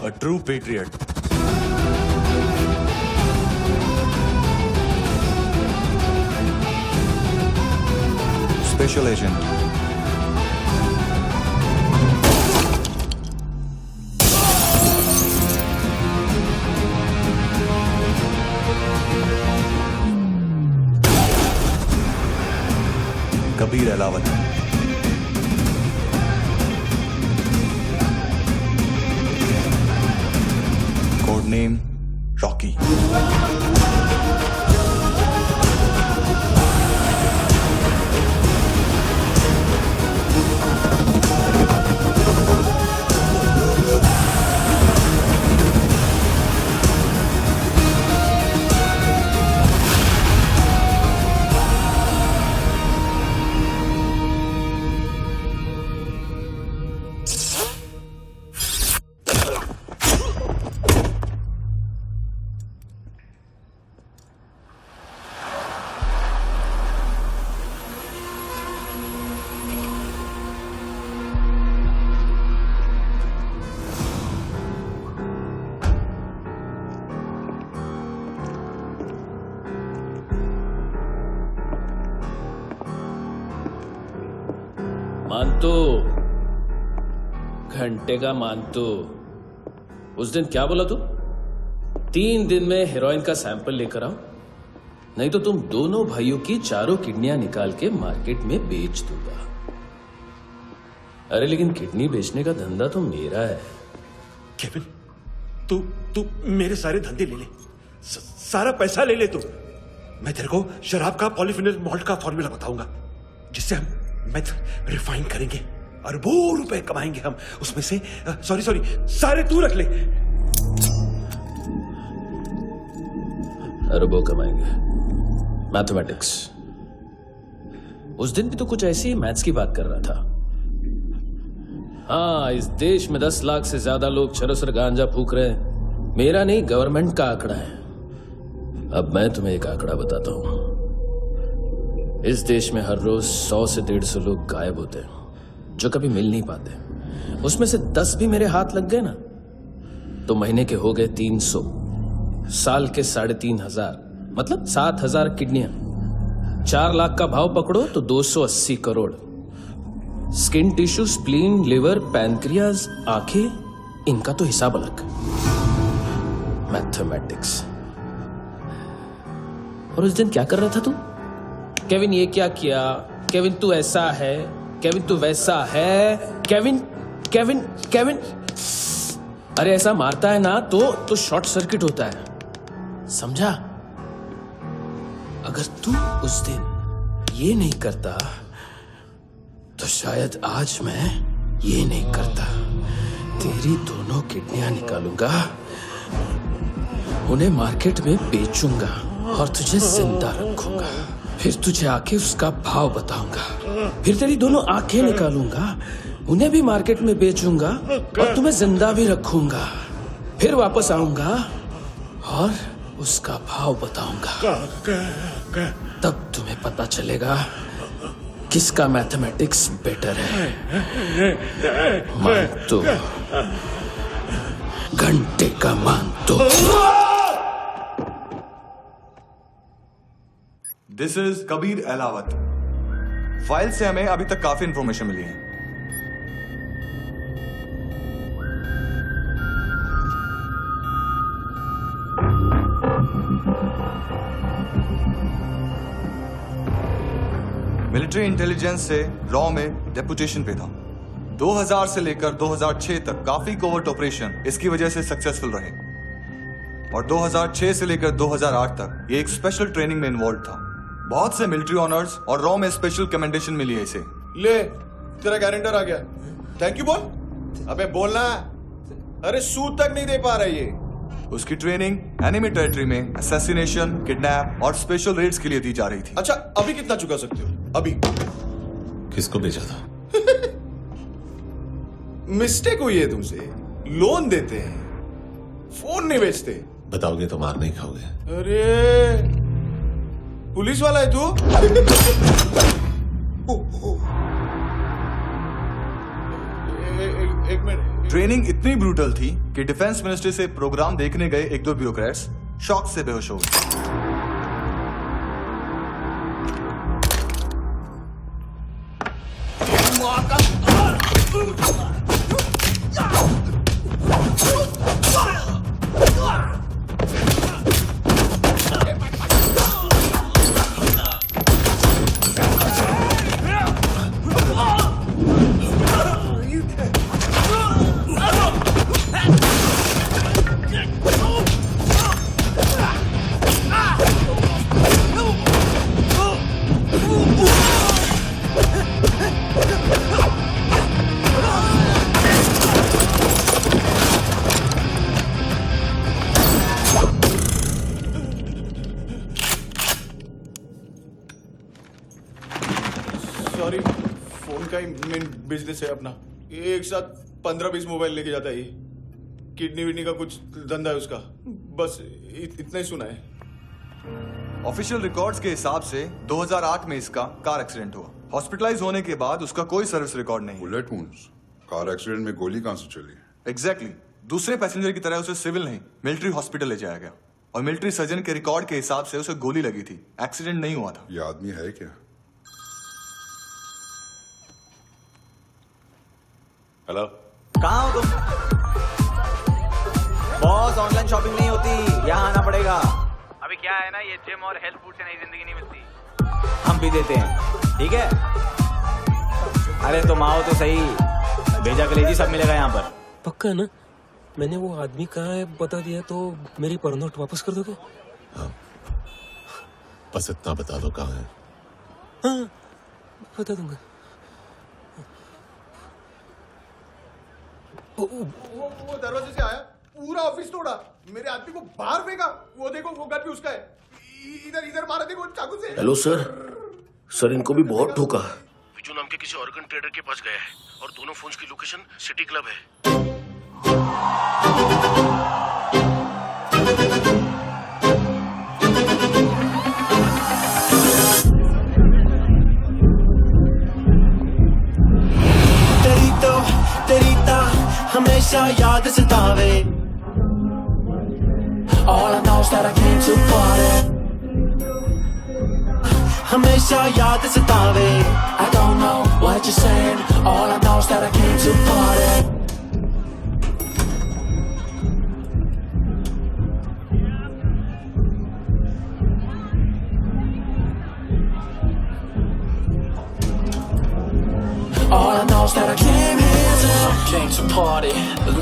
a true patriot. Special agent. Kabir Alawat. Code name Rocky. मानतो, घंटे का मानतो, उस दिन क्या बोला तू? 3 दिन में हेरोइन का सैंपल लेकर आओ, नहीं तो तुम दोनों भाइयों की चारों किडनियां निकाल के मार्केट में बेच दूंगा। अरे लेकिन किडनी बेचने का धंधा तो मेरा है। केविन, तू मेरे सारे धंधे ले ले, सारा पैसा ले ले तू। मैं तेरे को शराब का पॉलीफिनल मॉल्ट का फॉर्मूला बताऊंगा, जिससे हम मेथ रिफाइन करेंगे, अरबों रुपए कमाएंगे हम उसमें से। सॉरी सारे तू रख ले। अरबों कमाएंगे, मैथमेटिक्स। उस दिन भी तो कुछ ऐसी ही मैथ्स की बात कर रहा था। हाँ, इस देश में 10 लाख से ज्यादा लोग चरस और गांजा फूक रहे हैं। मेरा नहीं, गवर्नमेंट का आंकड़ा है। अब मैं तुम्हें एक आंकड़ा बताता हूं। इस देश में हर रोज 100 से 150 लोग गायब होते हैं, जो कभी मिल नहीं पाते। उसमें से 10 भी मेरे हाथ लग गए ना, तो महीने के हो गए 300, साल के 3,500, मतलब 7,000 किडनियां। 4 लाख का भाव पकड़ो तो 280 crore. Skin tissue, spleen, liver, pancreas, आंखें, इनका तो हिसाब अलग। मैथमेटिक्स। और उस दिन क्या कर रहा था तू? केविन ये क्या किया, केविन तू ऐसा है, केविन तू वैसा है, केविन केविन केविन। अरे ऐसा मारता है ना तो शॉर्ट सर्किट होता है, समझा? अगर तू उस दिन ये नहीं करता तो शायद आज मैं ये नहीं करता। तेरी दोनों किडनियां निकालूंगा, उन्हें मार्केट में बेचूंगा और तुझे जिंदा रखूंगा। फिर तुझे आके उसका भाव बताऊंगा। फिर तेरी दोनों आंखें निकालूंगा, उन्हें भी मार्केट में बेचूंगा और तुम्हें जिंदा भी रखूंगा। फिर वापस आऊंगा और उसका भाव बताऊंगा। तब तुम्हें पता चलेगा किसका मैथमेटिक्स बेटर है। मानतो, घंटे का मानतो। This is Kabir Ahlawat. File से हमें अभी तक काफी इंफॉर्मेशन मिली है। मिलिट्री इंटेलिजेंस से रॉ में डेपुटेशन पे था। 2000 से लेकर 2006 तक काफी कोवर्ट ऑपरेशन इसकी वजह से सक्सेसफुल रहे, और 2006 से लेकर 2008 तक ये एक स्पेशल ट्रेनिंग में इन्वॉल्व था। बहुत से मिलिट्री ऑनर्स और रॉ में स्पेशल कमेंडेशन मिली है इसे। ले, तेरा गारंटर आ गया। थैंक यू बोल। अबे बोलना। अरे सूद तक नहीं दे पा रहा ये। उसकी ट्रेनिंग एनिमी टेरिटरी में असैसिनेशन, किडनैप और स्पेशल रेड्स के लिए दी जा रही थी। अच्छा, अभी कितना चुका सकते हो? अभी किसको भेजा था? मिस्टेक हुई है तुमसे। लोन देते हैं, फोन नहीं बेचते। बताओगे तो मार नहीं खाओगे। अरे पुलिस वाला है तू? एक मिनट। ट्रेनिंग इतनी ब्रूटल थी कि डिफेंस मिनिस्ट्री से प्रोग्राम देखने गए एक दो ब्यूरोक्रेट्स शॉक से बेहोश हो गए। सॉरी, फोन का ही मेन बिजनेस है अपना। एक साथ 15-20 मोबाइल लेके जाता है ये। किडनी विडनी का कुछ धंधा है उसका। बस इतना ही सुना है। ऑफिशियल रिकॉर्ड्स के हिसाब से 2008 में इसका कार एक्सीडेंट हुआ। हॉस्पिटलाइज होने के बाद उसका कोई सर्विस रिकॉर्ड नहीं। Bullet wounds? कार एक्सीडेंट में गोली कहां से चली? एग्जैक्टली। दूसरे पैसेंजर की तरह उसे सिविल नहीं, मिलिट्री हॉस्पिटल ले जाया गया और मिलिट्री सर्जन के रिकॉर्ड के हिसाब से उसे गोली लगी थी। एक्सीडेंट नहीं हुआ था। ये आदमी है क्या? हेलो, कहाँ हो तुम? बॉस, ऑनलाइन शॉपिंग नहीं होती, यहाँ आना पड़ेगा। अभी क्या है ना, ये जिम और हेल्थ फूड से नई जिंदगी नहीं मिलती। हम भी देते हैं, ठीक है? अरे तुम आओ तो सही, भेजा कलेजी सब मिलेगा यहाँ पर। पक्का ना? मैंने वो आदमी कहाँ है बता दिया तो मेरी परनोट वापस कर दोगे? हाँ, बस इतना बता दो कहाँ है। हाँ, बता दूंगा। वो दरवाजे से आया, पूरा ऑफिस तोड़ा, मेरे आदमी को बाहर फेंका। वो देखो, वो गन भी उसका है। इधर इधर मारा देखो चाकू से। हेलो सर, इनको भी बहुत ठोका। विजू नाम के किसी ऑर्गन ट्रेडर के पास गया है और दोनों फोन्स की लोकेशन सिटी क्लब है। तेरी तो हमेशा याद सतावे। All I know is that I came to party। हमेशा याद सतावे। I don't know what you're saying। All I know is that I came to party। All I know is that I came here to party।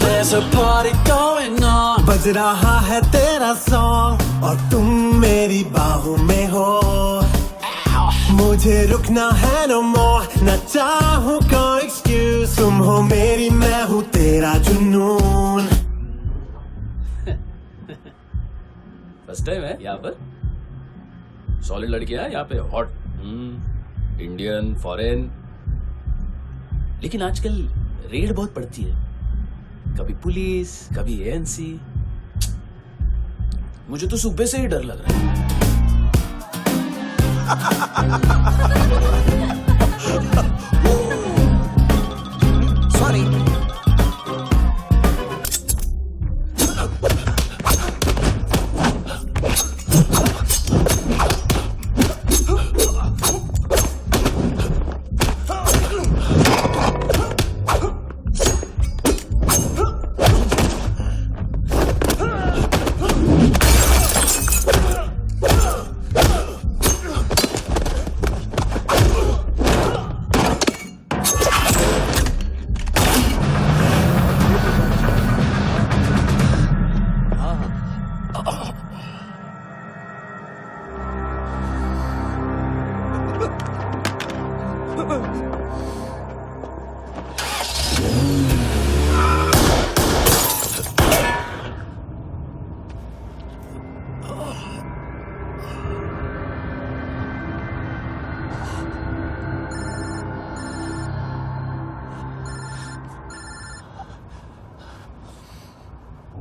There's a party going on। बज रहा है तेरा song और तुम मेरी बाहों में हो। मुझे रुकना है no more, न चाहूँ कोई excuse। तुम हो मेरी, मैं हूँ तेरा जुनून। फर्स्ट टाइम है यहाँ पर। सॉलिड लड़कियां हैं यहाँ पे, हॉट, इंडियन, फॉरेन। लेकिन आजकल रेड बहुत पड़ती है, कभी पुलिस, कभी एएनसी। मुझे तो सुबह से ही डर लग रहा है। सॉरी।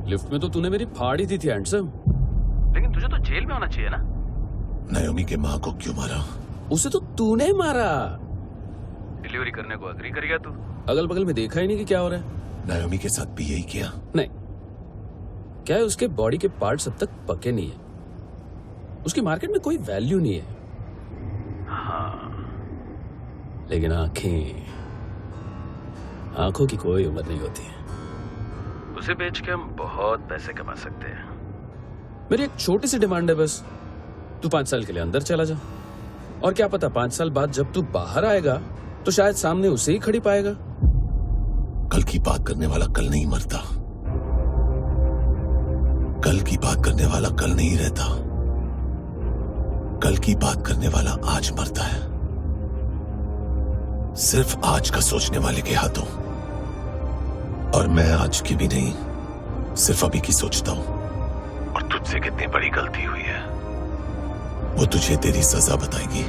लिफ्ट में तो तूने मेरी फाड़ ही दी थी हैंडसम। लेकिन तुझे तो जेल में होना चाहिए ना। नायोमी के माँ को क्यों मारा? उसे तो तूने मारा। डिलीवरी करने को अग्री कर गया तू। अगल बगल में देखा ही नहीं कि क्या हो रहा है। नायोमी के साथ भी यही किया? नहीं, क्या है उसके बॉडी के पार्ट्स अब तक पके नहीं है, उसकी मार्केट में कोई वैल्यू नहीं है। हाँ, लेकिन आंखों की कोई उम्र नहीं होती है। उसे बेच के हम बहुत पैसे कमा सकते हैं। मेरी एक छोटी सी डिमांड है बस, तू 5 साल के लिए अंदर चला जा, और क्या पता 5 साल बाद जब तू बाहर आएगा तो शायद सामने उसे ही खड़ी पाएगा। कल की बात करने वाला कल नहीं मरता, कल की बात करने वाला कल नहीं रहता, कल की बात करने वाला आज मरता है। सिर्फ आज का सोचने वाले के हाथों। और मैं आज की भी नहीं, सिर्फ अभी की सोचता हूं। और तुझसे कितनी बड़ी गलती हुई है वो तुझे तेरी सजा बताएगी।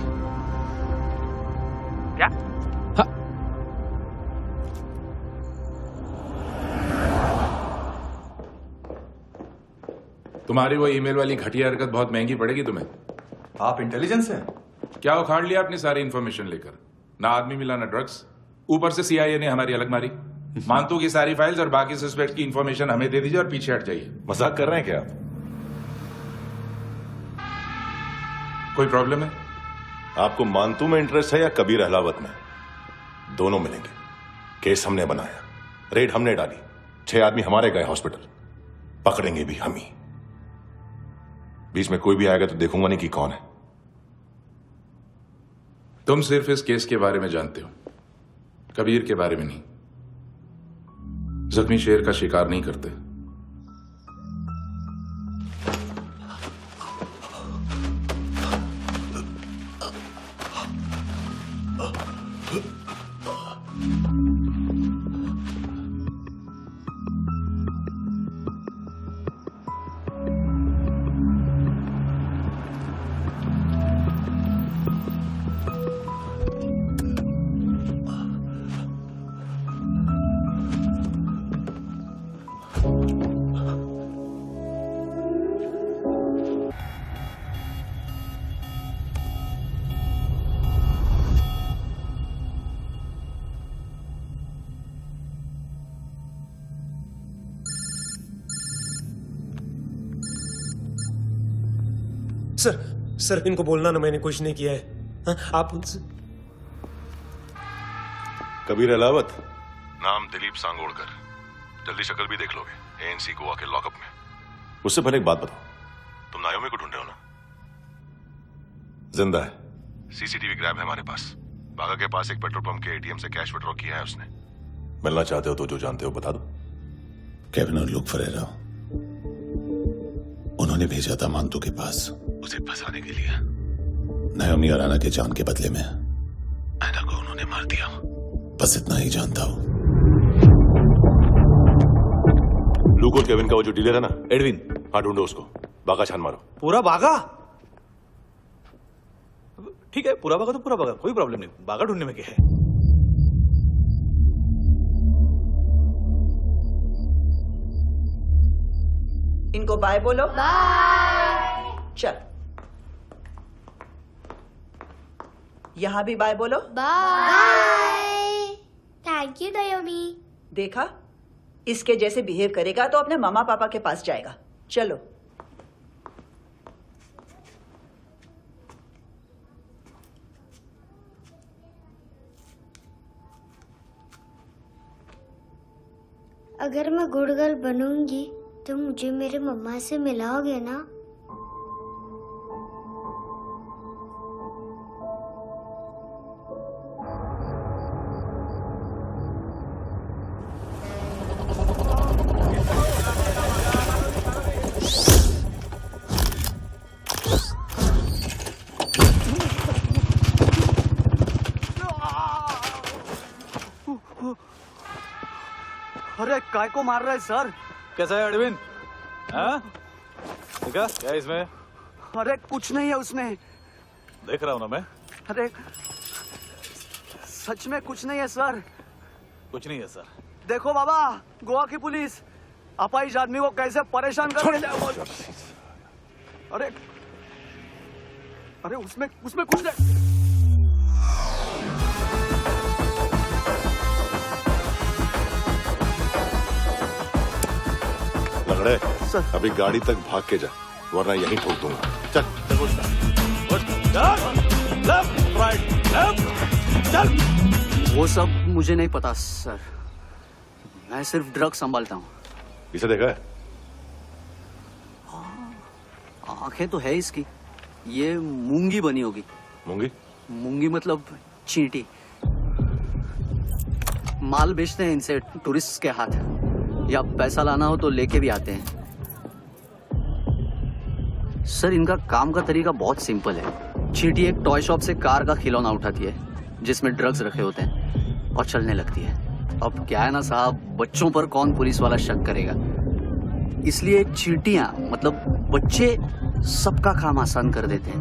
क्या? हाँ। तुम्हारी वो ईमेल वाली घटिया हरकत बहुत महंगी पड़ेगी तुम्हें। आप इंटेलिजेंस हैं? क्या उखाड़ लिया अपनी सारी इन्फॉर्मेशन लेकर? ना आदमी मिला ना ड्रग्स, ऊपर से CIA ने हमारी अलग मारी। मानतू की सारी फाइल्स और बाकी सस्पेक्ट की इन्फॉर्मेशन हमें दे दीजिए और पीछे हट जाइए। मजाक कर रहे हैं क्या? कोई प्रॉब्लम है? आपको मानतू में इंटरेस्ट है या कबीर अहलावत में? दोनों मिलेंगे। केस हमने बनाया, रेड हमने डाली, 6 आदमी हमारे गए हॉस्पिटल, पकड़ेंगे भी हम ही। बीच में कोई भी आएगा तो देखूंगा नहीं कि कौन है। तुम सिर्फ इस केस के बारे में जानते हो, कबीर के बारे में नहीं। जख्मी शेर का शिकार नहीं करते। सर इनको बोलना ना मैंने कुछ नहीं किया है। हाँ, आप उनसे। कबीर अहलावत, नाम दिलीप सांगोड़कर। जल्दी शक्ल भी देख लोगे ANC गोवा के लॉकअप में। मुझसे पहले एक बात बताओ, तुम नायोमी को ढूंढ रहे हो ना? जिंदा है, CCTV ग्रैब है हमारे पास। बागा के पास एक पेट्रोल पंप के ATM से कैश विड्रॉ किया है उसने। मिलना चाहते हो तो जो जानते हो बता दो। केविन और लुक फरेरा, उन्होंने भेजा था मानतू के पास उसे फंसाने के लिए। नायोमी अराना के जान के बदले में ऐना को उन्होंने मार दिया। बस इतना ही जानता हूं। लुक और केविन का वो जो डीलर है ना, एडविन, हाँ ढूंढो उसको। बागा छान मारो। पूरा बागा? ठीक है, पूरा बागा तो पूरा बागा, कोई प्रॉब्लम नहीं। बागा ढूंढने में क्या है? इनको बाय बोलो। बाय। चल, यहां भी बाय बोलो। बाय। Thank you नायोमी। देखा, इसके जैसे बिहेव करेगा तो अपने मामा पापा के पास जाएगा। चलो। अगर मैं गुड गर्ल बनूंगी तो मुझे मेरे मम्मा से मिलाओगे ना? अरे काय को मार रहा है सर? कैसा है अरविंद? हाँ? देखा क्या इसमें? अरे कुछ नहीं है उसमें। देख रहा हूं ना मैं। अरे सच में कुछ नहीं है सर। कुछ नहीं है सर। देखो बाबा, गोवा की पुलिस अपाहिज आदमी को कैसे परेशान करके जाए वो। अरे अरे उसमें कुछ नहीं। लंगड़े अभी गाड़ी तक भाग के जा, वरना यहीं ठोक दूंगा। चल चल। वो सब मुझे नहीं पता सर, मैं सिर्फ ड्रग संभालता हूँ। इसे देखा है? आंखें तो है इसकी, ये मूंगी बनी होगी। मूंगी? मूंगी मतलब चींटी। माल बेचते हैं इनसे टूरिस्ट के हाथ, या पैसा लाना हो तो लेके भी आते हैं। सर इनका काम का तरीका बहुत सिंपल है। चींटी एक टॉय शॉप से कार का खिलौना उठाती है जिसमें ड्रग्स रखे होते हैं और चलने लगती है। अब क्या है ना साहब, बच्चों पर कौन पुलिस वाला शक करेगा, इसलिए चींटियां मतलब बच्चे सबका काम आसान कर देते हैं।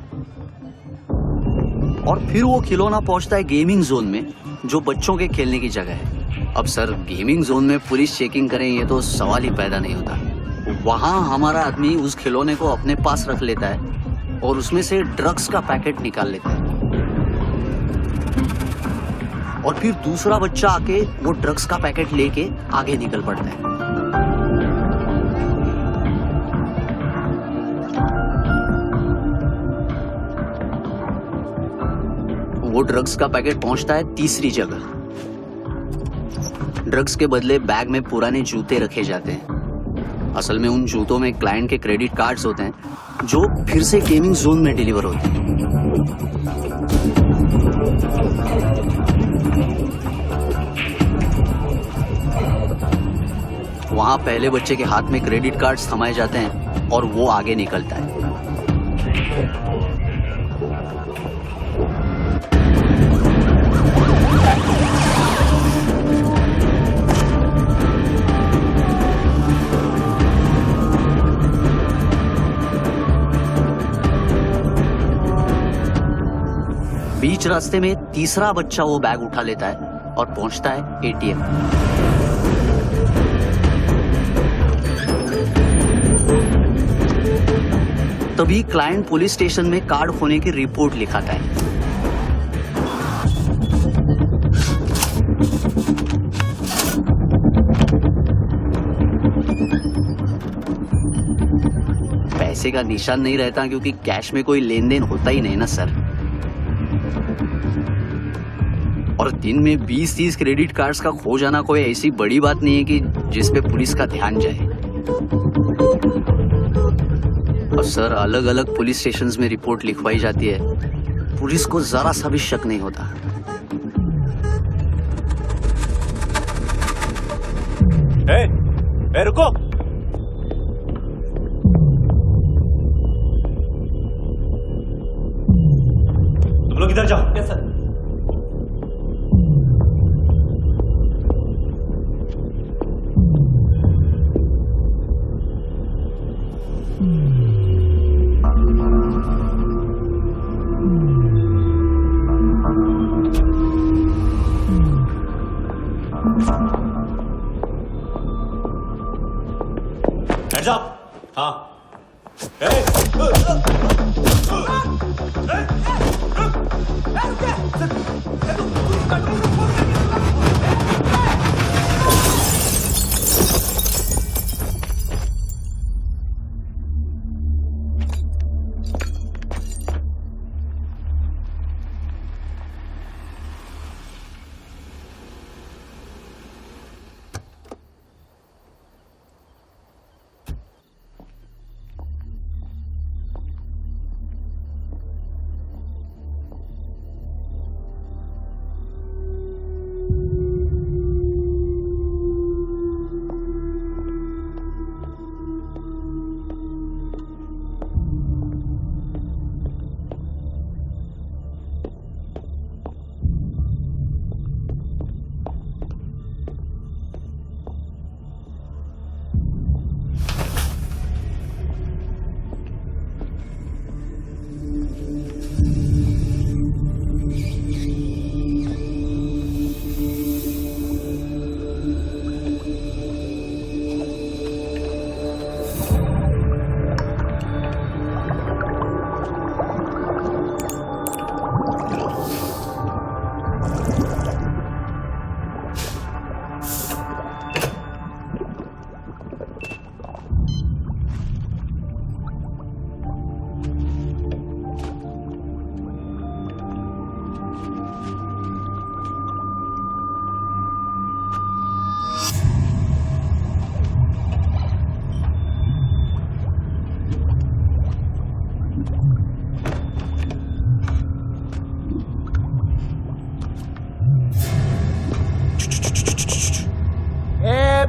और फिर वो खिलौना पहुंचता है गेमिंग जोन में, जो बच्चों के खेलने की जगह है। अब सर गेमिंग जोन में पुलिस चेकिंग करें ये तो सवाल ही पैदा नहीं होता। वहां हमारा आदमी उस खिलौने को अपने पास रख लेता है और उसमें से ड्रग्स का पैकेट निकाल लेता है, और फिर दूसरा बच्चा आके वो ड्रग्स का पैकेट लेके आगे निकल पड़ता है। वो ड्रग्स का पैकेट पहुंचता है तीसरी जगह। ड्रग्स के बदले बैग में पुराने जूते रखे जाते हैं। असल में उन जूतों में क्लाइंट के क्रेडिट कार्ड्स होते हैं जो फिर से गेमिंग जोन में डिलीवर होते हैं। वहां पहले बच्चे के हाथ में क्रेडिट कार्ड्स थमाए जाते हैं और वो आगे निकलता है। बीच रास्ते में तीसरा बच्चा वो बैग उठा लेता है और पहुंचता है एटीएम। तभी क्लाइंट पुलिस स्टेशन में कार्ड खोने की रिपोर्ट लिखाता है। पैसे का निशान नहीं रहता क्योंकि कैश में कोई लेन देन होता ही नहीं ना सर। और दिन में 20-30 क्रेडिट कार्ड्स का खो जाना कोई ऐसी बड़ी बात नहीं है कि जिस पे पुलिस का ध्यान जाए। और सर अलग अलग पुलिस स्टेशंस में रिपोर्ट लिखवाई जाती है, पुलिस को जरा सा भी शक नहीं होता। ए, रुको। तुम लोग इधर जाओ। Yes sir. Hands up! हाँ।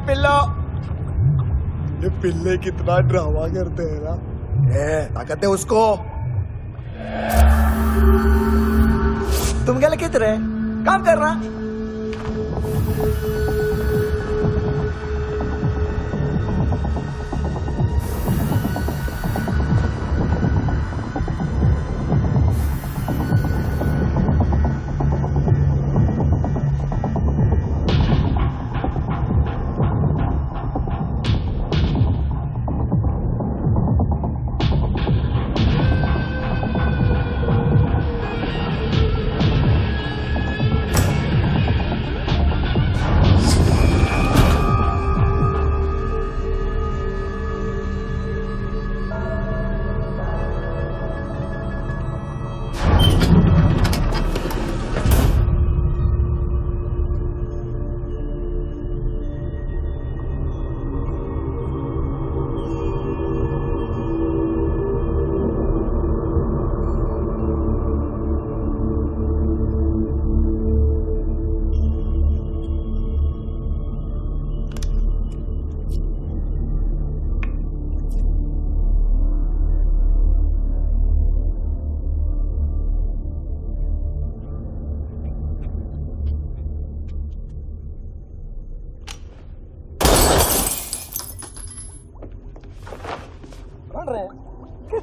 पिल्लो। ये पिल्ले कितना ड्रामा करते हैं ना। ताकत है उसको। तुम क्या किधर है? काम कर रहा।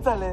चले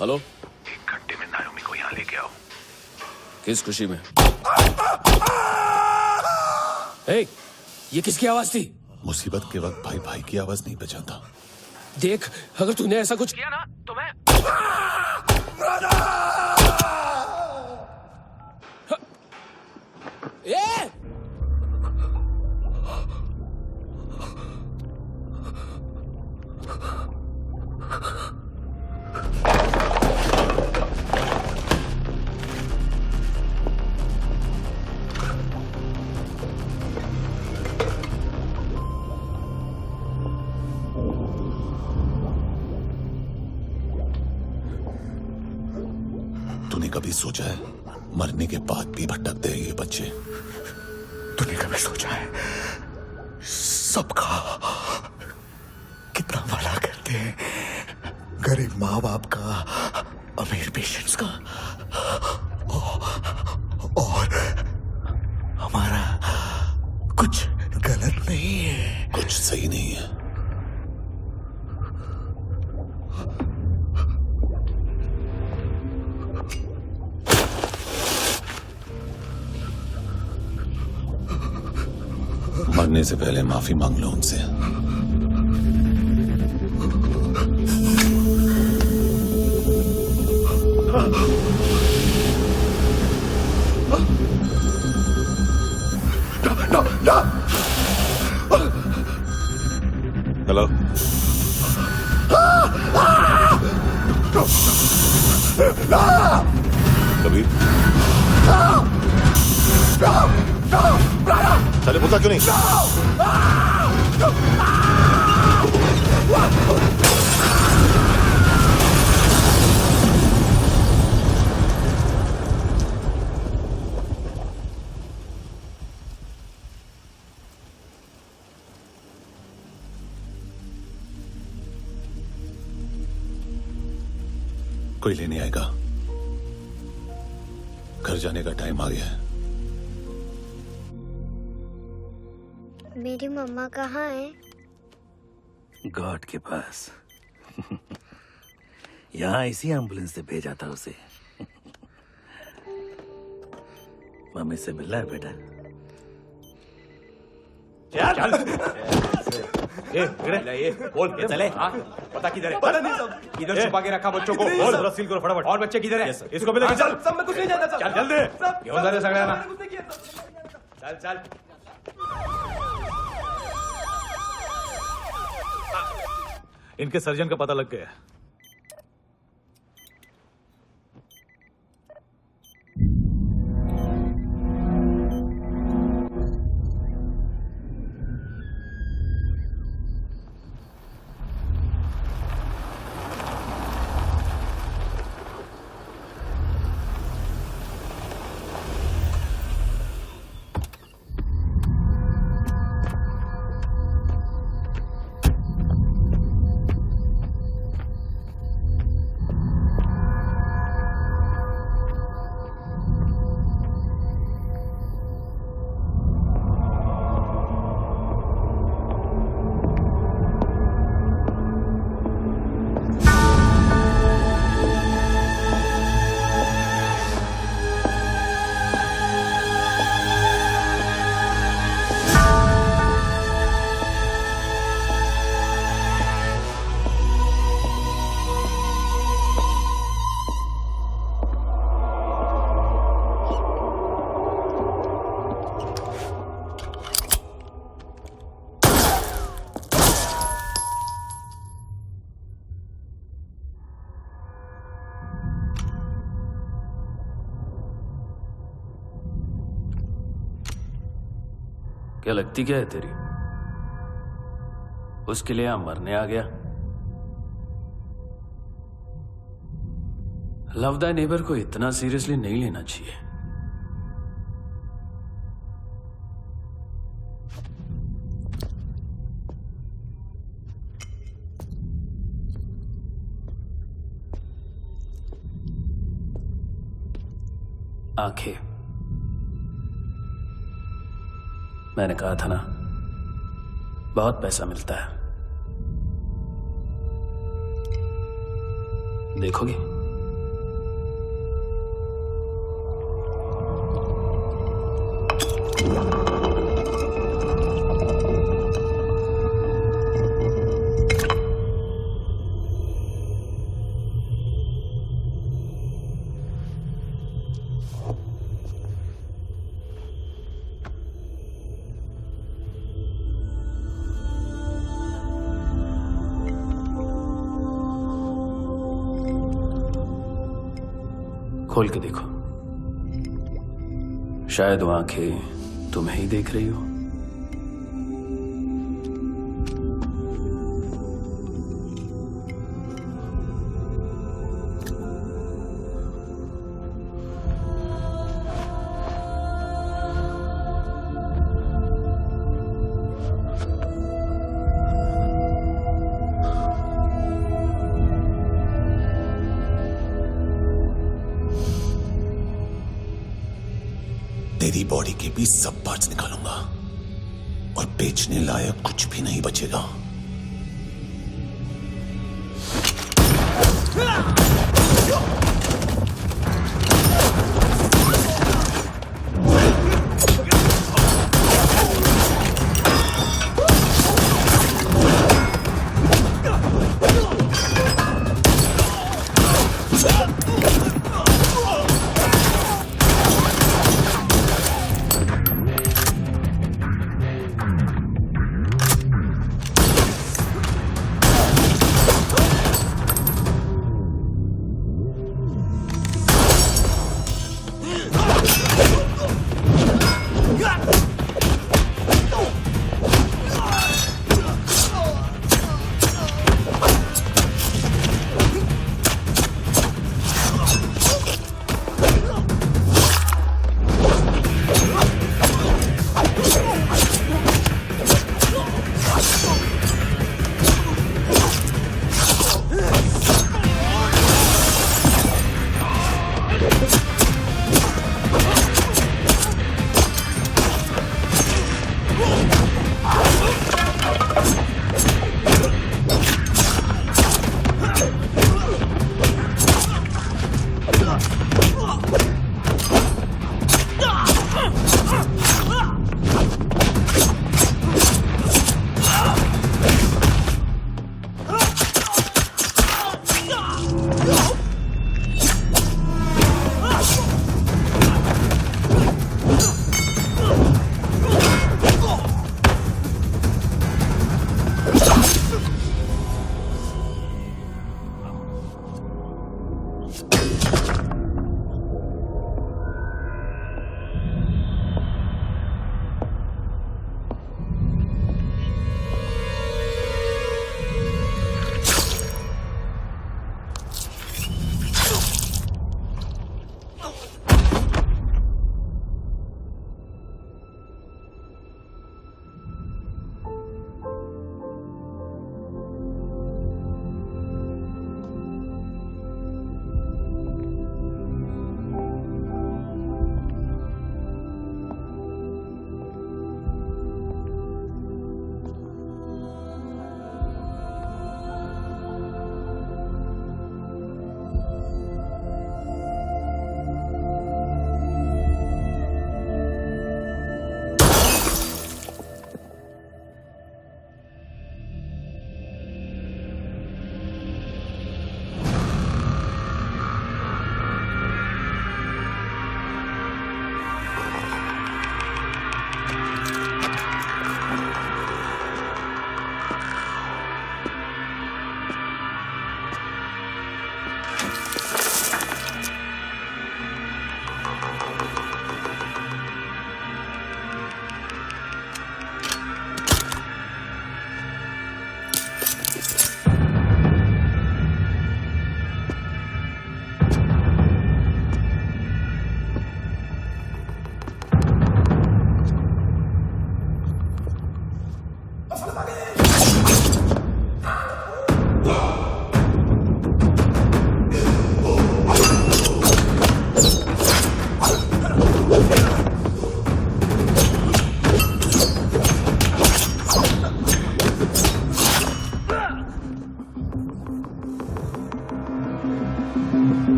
हेलो, 1 घंटे में नायोमी को यहाँ लेके आओ। किस खुशी में? ए, ये किसकी आवाज थी? मुसीबत के वक्त भाई भाई की आवाज नहीं बचाता। देख, अगर तूने ऐसा कुछ किया ना तो मैं ए! तूने कभी सोचा है मरने के बाद भी भटकते हैं ये बच्चे? तूने कभी सोचा है सबका कितना भला करते हैं? गरीब माँ बाप का, अमीर पेशेंट्स का, और हमारा कुछ गलत नहीं है, कुछ सही नहीं है। मरने से पहले माफी मांग लो उनसे। हेलो, कबीर, चले पूछा क्यों नहीं? कोई लेने आएगा? घर जाने का टाइम आ गया है। मेरी मम्मा कहाँ है? गॉड के पास। यहाँ इसी एम्बुलेंस से भेजा था उसे। मम्मी से मिलना है बेटा। चल ये बोल ये चले। पता किधर है? पता नहीं सब। किधर छुपा के रखा बच्चों को? बोल थोड़ा सील करो फटाफट। और बच्चे किधर है? इसको भी लेके चल। सब मैं कुछ नहीं जानता सर। चल जल्दी। घेऊन जा रे सगळ्यांना। चल चल। इनके सर्जन का पता लग गया। क्या लगती क्या है तेरी? उसके लिए यहां मरने आ गया? लव द नेबर को इतना सीरियसली नहीं लेना चाहिए। आंखें, मैंने कहा था ना, बहुत पैसा मिलता है। देखोगे? खोल के देखो, शायद वो आंखें तुम्हें ही देख रही हो। तेरी बॉडी के भी सब पार्ट्स निकालूंगा और बेचने लायक कुछ भी नहीं बचेगा।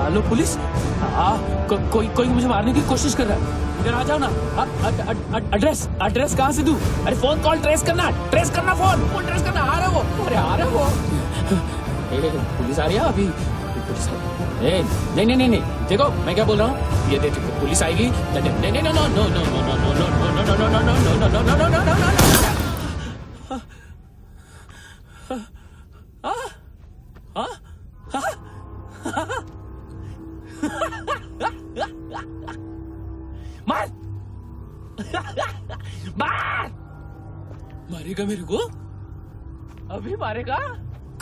Hello police. कोई मुझे मारने की कोशिश कर रहा है, इधर आ जाओ ना। एड्रेस कहाँ से दूं? अरे फोन कॉल ट्रेस करना फोन ट्रेस करना। आ रहा वो, अरे आ रहा वो। पुलिस आ रही है अभी, पुलिस नहीं, देखो मैं क्या बोल रहा हूँ, ये देखो पुलिस आएगी। मार मारेगा मेरे को, अभी मारेगा।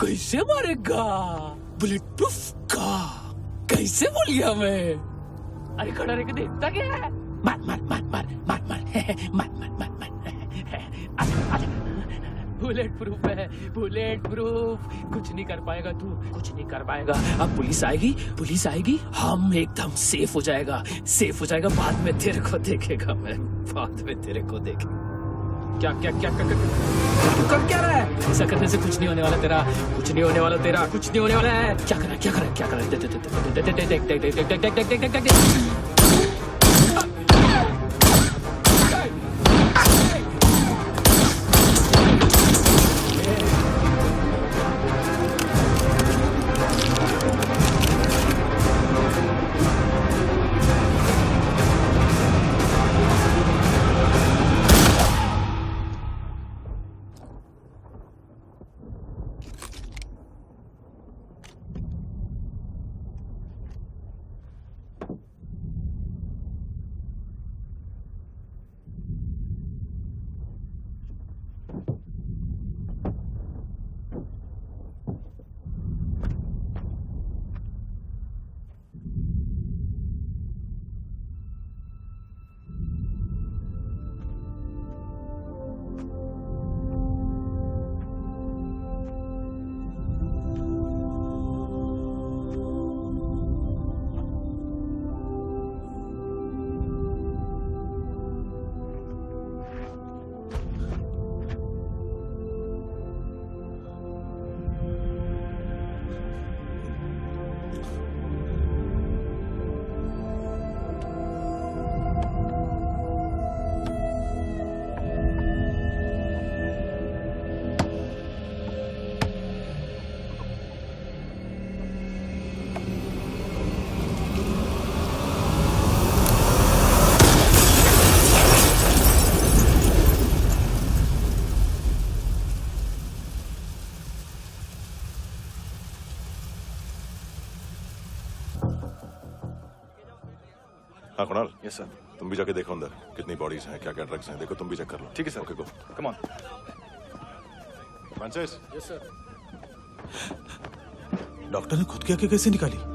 कैसे मारेगा? बुलेट प्रूफ का कैसे बोल गया मैं? अरे खड़ा रह के देखता क्या है? मार मार मार मार मार मार मार मार मार मार। बुलेट प्रूफ है, बुलेट प्रूफ। कुछ नहीं कर पाएगा तू, कुछ नहीं कर पाएगा। अब पुलिस आएगी, हम एकदम सेफ हो जाएगा। बाद में तेरे को देखेगा मैं, बाद में तेरे को देखेगा। क्या कर क्या रहा है? ऐसा करने से कुछ नहीं होने वाला तेरा, कुछ नहीं होने वाला है। क्या कर रहा है? हाँ कुणाल। Yes sir. तुम भी जाके देखो अंदर कितनी बॉडीज हैं, क्या क्या ड्रग्स हैं, देखो तुम भी चेक कर लो। ठीक है sir. Okay go. Come on. Francis. Yes sir. Doctor ने खुद की आंखें कैसे निकाली?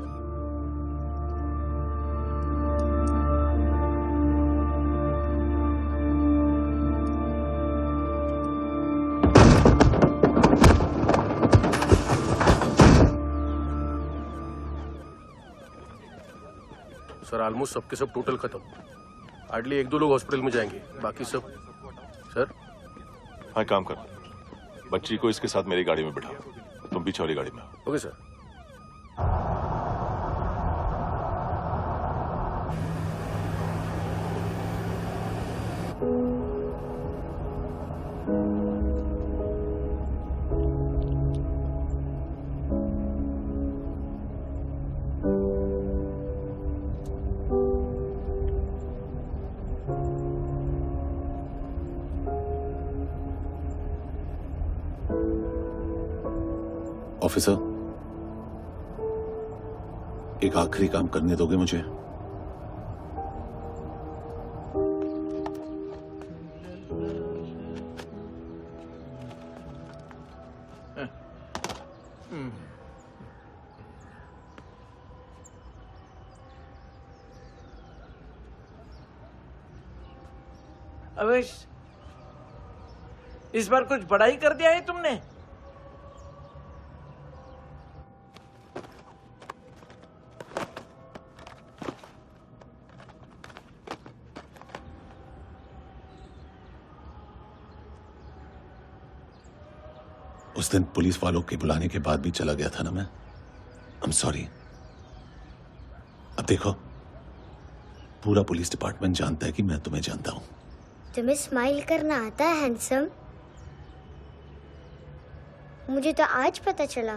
सर ऑलमोस्ट सबके सब टोटल खत्म। हार्डली 1-2 लोग हॉस्पिटल में जाएंगे, बाकी सब। सर हाँ काम कर, बच्ची को इसके साथ मेरी गाड़ी में बिठा, तुम पीछे वाली गाड़ी में। Okay sir. ऑफिसर, एक आखिरी काम करने दोगे मुझे? अवेश, इस बार कुछ बड़ा ही कर दिया है तुमने। उस दिन पुलिस वालों के बुलाने के बाद भी चला गया था ना मैं। I am sorry. अब देखो, पूरा पुलिस डिपार्टमेंट जानता है कि मैं तुम्हें जानता हूं। तुम्हें स्माइल करना आता है हैंडसम? मुझे तो आज पता चला।